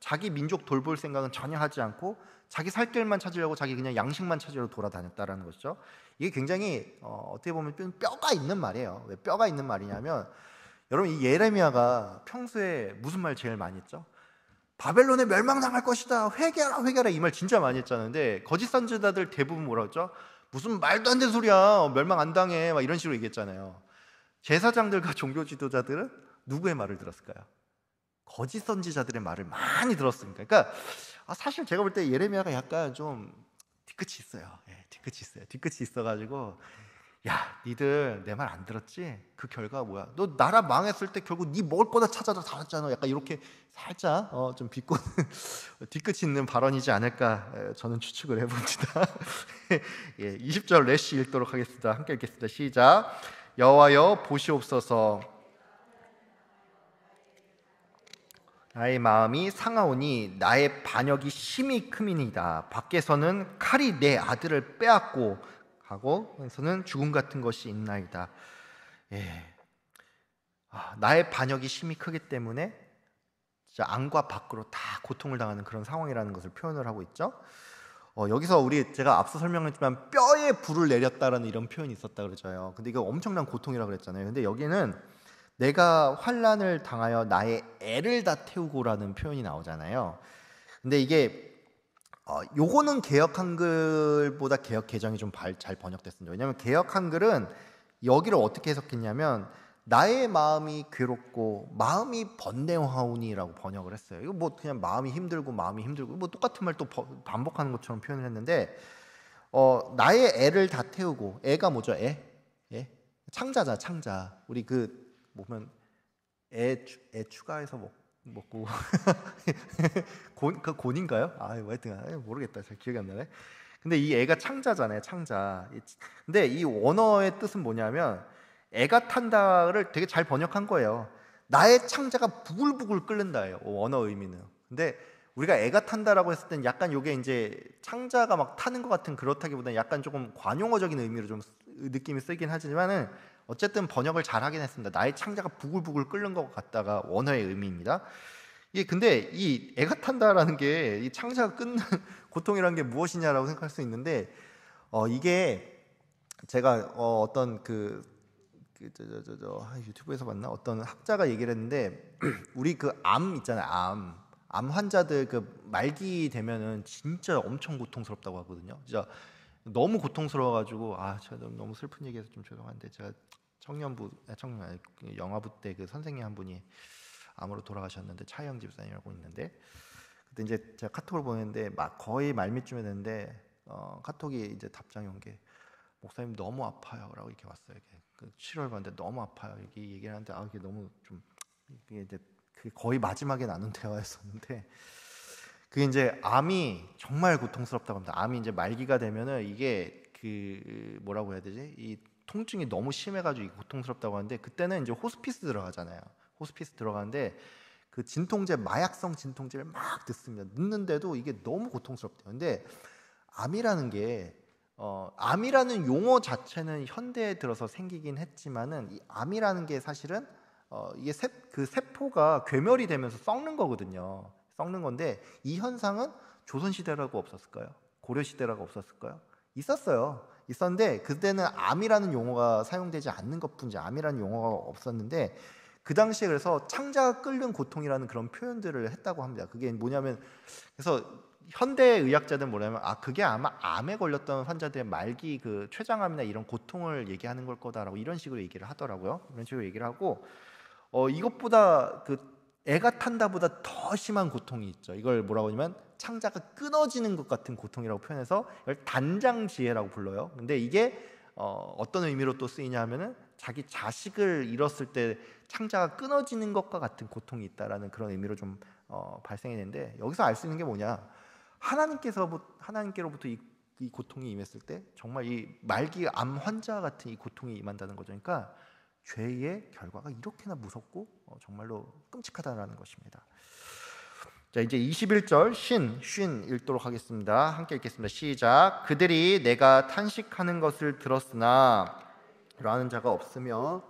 자기 민족 돌볼 생각은 전혀 하지 않고 자기 살 길만 찾으려고 자기 그냥 양식만 찾으려고 돌아다녔다라는 것이죠. 이게 굉장히 어떻게 보면 뼈가 있는 말이에요. 왜 뼈가 있는 말이냐면, 여러분 이 예레미야가 평소에 무슨 말 제일 많이 했죠? 바벨론에 멸망당할 것이다. 회개하라 회개하라, 이 말 진짜 많이 했잖아요. 근데 거짓 선지자들 대부분 뭐라고 했죠? 무슨 말도 안 되는 소리야. 멸망 안 당해. 막 이런 식으로 얘기했잖아요. 제사장들과 종교 지도자들은 누구의 말을 들었을까요? 거짓 선지자들의 말을 많이 들었습니다. 그러니까 사실 제가 볼 때 예레미야가 약간 좀 뒤끝이 있어요. 뒤끝이 있어가지고, 야, 니들 내 말 안 들었지? 그 결과 뭐야? 너 나라 망했을 때 결국 니 먹을 거다 찾아서 살았잖아. 약간 이렇게 살짝 좀 비꼬는 뒤끝이 있는 발언이지 않을까 저는 추측을 해봅니다. 20절 래시 읽도록 하겠습니다. 함께 읽겠습니다. 시작. 여호와여 보시옵소서, 나의 마음이 상하오니 나의 반역이 심히 크미니이다. 밖에서는 칼이 내 아들을 빼앗고 가고에서는 죽음 같은 것이 있나이다. 나의 반역이 심히 크기 때문에 진짜 안과 밖으로 다 고통을 당하는 그런 상황이라는 것을 표현을 하고 있죠. 여기서 제가 앞서 설명했지만 뼈에 불을 내렸다라는 이런 표현이 있었다 그러죠. 근데 이거 엄청난 고통이라고 그랬잖아요. 근데 여기는 내가 환난을 당하여 나의 애를 다 태우고라는 표현이 나오잖아요. 근데 이게 요거는 개역 한글보다 개역 개정이 좀 잘 번역됐습니다. 왜냐하면 개역 한글은 여기를 어떻게 해석했냐면, 나의 마음이 괴롭고 마음이 번뇌하오니라고 번역을 했어요. 이거 뭐 그냥 마음이 힘들고 뭐 똑같은 말 또 반복하는 것처럼 표현을 했는데 나의 애를 다 태우고 애가 뭐죠? 애? 창자자 창자. 우리 그 보면 애 추가해서 먹고 그 곤인가요? 뭐 하여튼 모르겠다. 잘 기억이 안 나네. 근데 이 애가 창자잖아요. 창자. 근데 이 원어의 뜻은 뭐냐면 애가 탄다를 되게 잘 번역한 거예요. 나의 창자가 부글부글 끓는다예요. 원어 의미는. 근데 우리가 애가 탄다라고 했을 땐 약간 요게 이제 창자가 막 타는 것 같은 그렇다기보다는 약간 조금 관용어적인 의미로 좀 느낌이 쓰긴 하지만은 어쨌든 번역을 잘 하긴 했습니다. 나의 창자가 부글부글 끓는 것 같다가 원어의 의미입니다. 이게 근데 이 애가 탄다라는 게 이 창자가 끓는 고통이라는 게 무엇이냐라고 생각할 수 있는데 이게 제가 어떤 유튜브에서 봤나 어떤 학자가 얘기를 했는데 우리 그 암 있잖아요. 암 환자들 그 말기 되면은 진짜 엄청 고통스럽다고 하거든요. 진짜 너무 고통스러워가지고 제가 너무 슬픈 얘기해서 좀 죄송한데 제가 영화부 때 그 선생님 한 분이 암으로 돌아가셨는데 차영 집사님이라고 있는데 그때 이제 제가 카톡을 보냈는데 거의 말미쯤에 됐는데 카톡이 이제 답장이 온 게 목사님 너무 아파요라고 이렇게 왔어요. 이렇게 치료를 받는데 너무 아파요. 이게 얘기를 하는데 이게 너무 좀 이게 이제 그게 거의 마지막에 나눈 대화였었는데 그게 이제 암이 정말 고통스럽다고 합니다. 암이 이제 말기가 되면은 이게 뭐라고 해야 되지? 이 통증이 너무 심해가지고 이게 고통스럽다고 하는데 그때는 이제 호스피스 들어가잖아요. 호스피스 들어가는데 그 진통제 마약성 진통제를 막 넣습니다. 넣는데도 이게 너무 고통스럽대요. 근데 암이라는 게 암이라는 용어 자체는 현대에 들어서 생기긴 했지만은 이 암이라는 게 사실은 이게 그 세포가 괴멸이 되면서 썩는 거거든요. 썩는 건데 이 현상은 조선 시대라고 없었을까요? 고려 시대라고 없었을까요? 있었는데 그때는 암이라는 용어가 사용되지 않는 것뿐이지 암이라는 용어가 없었는데 그 당시에 그래서 창자가 끓는 고통이라는 그런 표현들을 했다고 합니다. 그게 뭐냐면 그래서 현대 의학자들은 뭐냐면 그게 아마 암에 걸렸던 환자들의 말기 그 췌장암이나 이런 고통을 얘기하는 걸 거다라고 이런 식으로 얘기를 하더라고요. 이런 식으로 얘기를 하고 이것보다 애가 탄다보다 더 심한 고통이 있죠. 이걸 뭐라고 하냐면 창자가 끊어지는 것 같은 고통이라고 표현해서 이걸 단장지혜라고 불러요. 근데 이게 어떤 의미로 또 쓰이냐 하면은 자기 자식을 잃었을 때 창자가 끊어지는 것과 같은 고통이 있다라는 그런 의미로 좀 발생이 되는데 여기서 알 수 있는 게 뭐냐? 하나님께로부터 이 고통이 임했을 때 정말 이 말기 암 환자 같은 이 고통이 임한다는 거죠. 그러니까 죄의 결과가 이렇게나 무섭고 정말로 끔찍하다라는 것입니다. 자, 이제 21절 쉰 읽도록 하겠습니다. 함께 읽겠습니다. 시작. 그들이 내가 탄식하는 것을 들었으나 라는 자가 없으며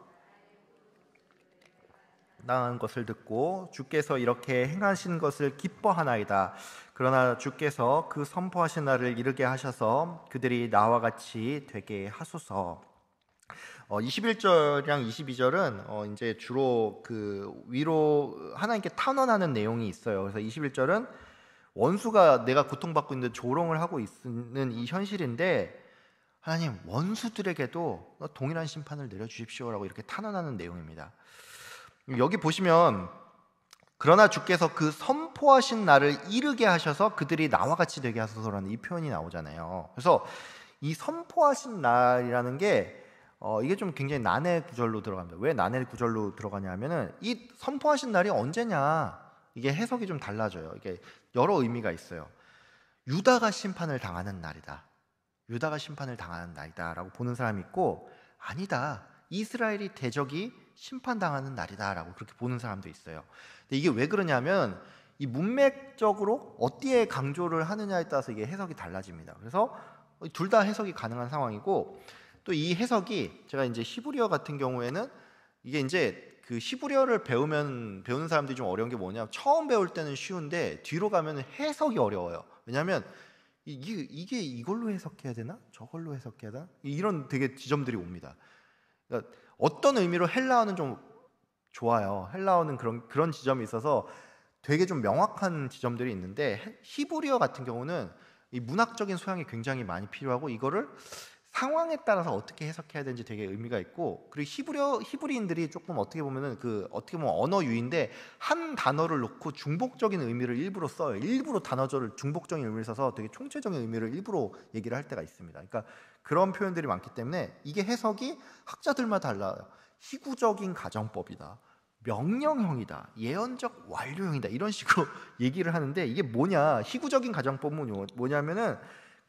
당한 것을 듣고 주께서 이렇게 행하신 것을 기뻐하나이다. 그러나 주께서 그 선포하신 날을 이르게 하셔서 그들이 나와 같이 되게 하소서. 21절이랑 22절은 이제 주로 그 위로 하나님께 탄원하는 내용이 있어요. 그래서 21절은 원수가 내가 고통받고 있는데 조롱을 하고 있는 이 현실인데 하나님 원수들에게도 동일한 심판을 내려주십시오라고 이렇게 탄원하는 내용입니다. 여기 보시면 그러나 주께서 그 선포하신 날을 이르게 하셔서 그들이 나와 같이 되게 하소서라는 이 표현이 나오잖아요. 그래서 이 선포하신 날이라는 게 이게 좀 굉장히 난해 구절로 들어갑니다. 왜 난해 구절로 들어가냐 하면은 이 선포하신 날이 언제냐 이게 해석이 좀 달라져요. 이게 여러 의미가 있어요. 유다가 심판을 당하는 날이다. 유다가 심판을 당하는 날이다 라고 보는 사람이 있고 아니다. 이스라엘이 대적이 심판당하는 날이다 라고 그렇게 보는 사람도 있어요. 근데 이게 왜 그러냐면 이 문맥적으로 어디에 강조를 하느냐에 따라서 이게 해석이 달라집니다. 그래서 둘 다 해석이 가능한 상황이고 또 이 해석이 제가 이제 히브리어 같은 경우에는 이게 이제 그 히브리어를 배우는 사람들이 좀 어려운 게 뭐냐 처음 배울 때는 쉬운데 뒤로 가면 해석이 어려워요. 왜냐하면 이게 이걸로 해석해야 되나? 저걸로 해석해야 되나? 이런 되게 지점들이 옵니다. 그러니까 어떤 의미로 헬라어는 좀 좋아요. 헬라어는 그런 지점이 있어서 되게 좀 명확한 지점들이 있는데 히브리어 같은 경우는 이 문학적인 소양이 굉장히 많이 필요하고 이거를 상황에 따라서 어떻게 해석해야 되는지 되게 의미가 있고, 그리고 히브리인들이 조금 어떻게 보면은 어떻게 보면 언어유인데 한 단어를 놓고 중복적인 의미를 일부러 써요. 일부러 단어를 중복적인 의미를 써서 되게 총체적인 의미를 일부러 얘기를 할 때가 있습니다. 그러니까 그런 표현들이 많기 때문에 이게 해석이 학자들마다 달라요. 희구적인 가정법이다, 명령형이다, 예언적 완료형이다, 이런 식으로 얘기를 하는데, 이게 뭐냐, 희구적인 가정법은 뭐냐면은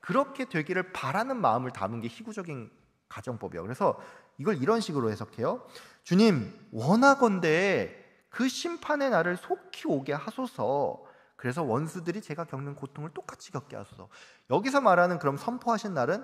그렇게 되기를 바라는 마음을 담은 게 희구적인 가정법이에요. 그래서 이걸 이런 식으로 해석해요. 주님, 원하건대 그 심판의 날을 속히 오게 하소서. 그래서 원수들이 제가 겪는 고통을 똑같이 겪게 하소서. 여기서 말하는 그럼 선포하신 날은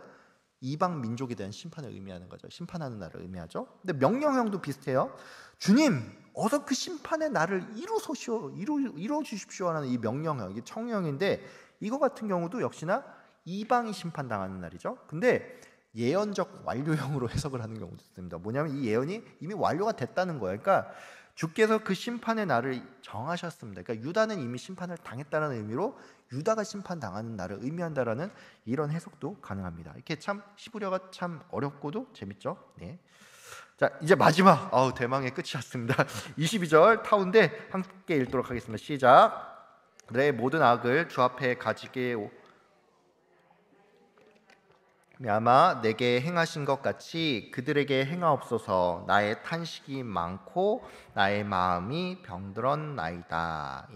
이방 민족에 대한 심판을 의미하는 거죠. 심판하는 날을 의미하죠. 근데 명령형도 비슷해요. 주님, 어서 그 심판의 날을 이루 주십시오라는 이 명령형, 이게 청령인데, 이거 같은 경우도 역시나 이방이 심판당하는 날이죠. 근데 예언적 완료형으로 해석을 하는 경우도 있습니다. 뭐냐면 이 예언이 이미 완료가 됐다는 거예요. 그러니까 주께서 그 심판의 날을 정하셨습니다. 그러니까 유다는 이미 심판을 당했다는 의미로 유다가 심판당하는 날을 의미한다라는 이런 해석도 가능합니다. 이렇게 참 히브리어가 참 어렵고도 재밌죠. 네. 자, 이제 마지막 대망의 끝이었습니다. 22절 타운데 함께 읽도록 하겠습니다. 시작. 내 모든 악을 주 앞에 가지게 아마 내게 행하신 것 같이 그들에게 행하옵소서. 나의 탄식이 많고 나의 마음이 병들었나이다.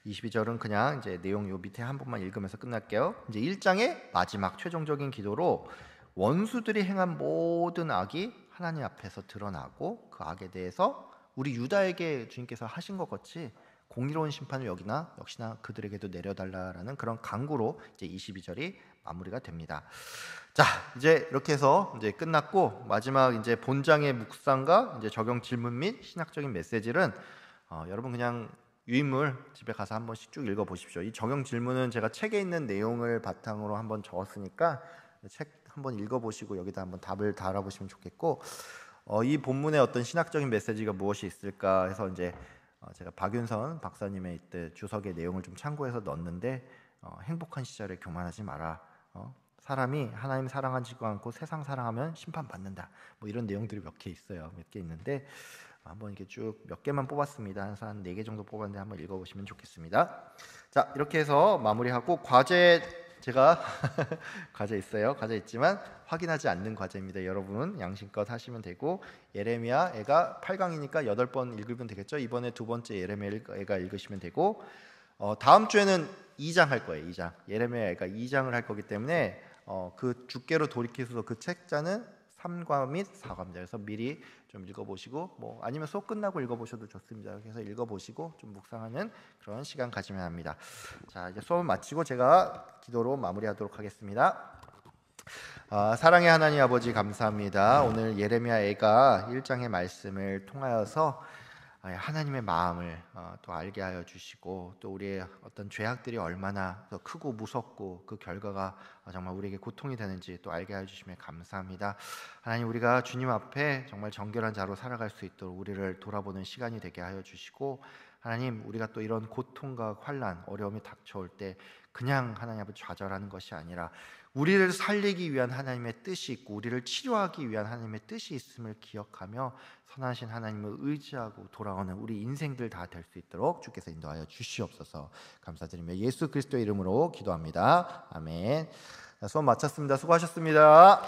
22절은 그냥 이제 내용 요 밑에 한 번만 읽으면서 끝날게요. 이제 1장의 마지막 최종적인 기도로 원수들이 행한 모든 악이 하나님 앞에서 드러나고 그 악에 대해서 우리 유다에게 주님께서 하신 것 같이 공의로운 심판을 역시나 그들에게도 내려달라라는 그런 간구로 이제 22절이 마무리가 됩니다. 자, 이제 이렇게 해서 이제 끝났고, 마지막 이제 본장의 묵상과 이제 적용 질문 및 신학적인 메시지는 여러분 그냥 유인물 집에 가서 한 번씩 쭉 읽어 보십시오. 이 적용 질문은 제가 책에 있는 내용을 바탕으로 한번 적었으니까 책 한번 읽어 보시고 여기다 한번 답을 달아보시면 좋겠고, 이 본문의 어떤 신학적인 메시지가 무엇이 있을까 해서 이제 제가 박윤선 박사님의 이때 주석의 내용을 좀 참고해서 넣었는데, 행복한 시절에 교만하지 마라. 사람이 하나님 사랑하지 않고 세상 사랑하면 심판받는다. 뭐 이런 내용들이 몇 개 있어요. 몇 개 있는데 한번 이렇게 쭉 몇 개만 뽑았습니다. 한 4개 정도 뽑았는데 한번 읽어보시면 좋겠습니다. 자, 이렇게 해서 마무리하고, 과제 제가 과제 있어요. 과제 있지만 확인하지 않는 과제입니다. 여러분 양심껏 하시면 되고, 예레미야 애가 8강이니까 8번 읽으면 되겠죠. 이번에 두 번째 예레미야 애가 읽으시면 되고, 다음 주에는 2장 할 거예요. 2장 예레미야 애가 2장을 할 거기 때문에 그 주께로 돌이키소서 그 책자는 3과 및 4과입니다. 그래서 미리 좀 읽어보시고, 뭐 아니면 수업 끝나고 읽어보셔도 좋습니다. 그래서 읽어보시고 좀 묵상하는 그런 시간 가지면 합니다. 자, 이제 수업을 마치고 제가 기도로 마무리하도록 하겠습니다. 사랑의 하나님 아버지, 감사합니다. 오늘 예레미야 애가 1장의 말씀을 통하여서 하나님의 마음을 또 알게 하여 주시고, 또 우리의 어떤 죄악들이 얼마나 더 크고 무섭고 그 결과가 정말 우리에게 고통이 되는지 또 알게 하여 주시면 감사합니다. 하나님, 우리가 주님 앞에 정말 정결한 자로 살아갈 수 있도록 우리를 돌아보는 시간이 되게 하여 주시고, 하나님, 우리가 또 이런 고통과 환난, 어려움이 닥쳐올 때 그냥 하나님 앞에 좌절하는 것이 아니라 우리를 살리기 위한 하나님의 뜻이 있고 우리를 치료하기 위한 하나님의 뜻이 있음을 기억하며 선하신 하나님을 의지하고 돌아오는 우리 인생들 다 될 수 있도록 주께서 인도하여 주시옵소서. 감사드리며 예수 그리스도의 이름으로 기도합니다. 아멘. 수업 마쳤습니다. 수고하셨습니다.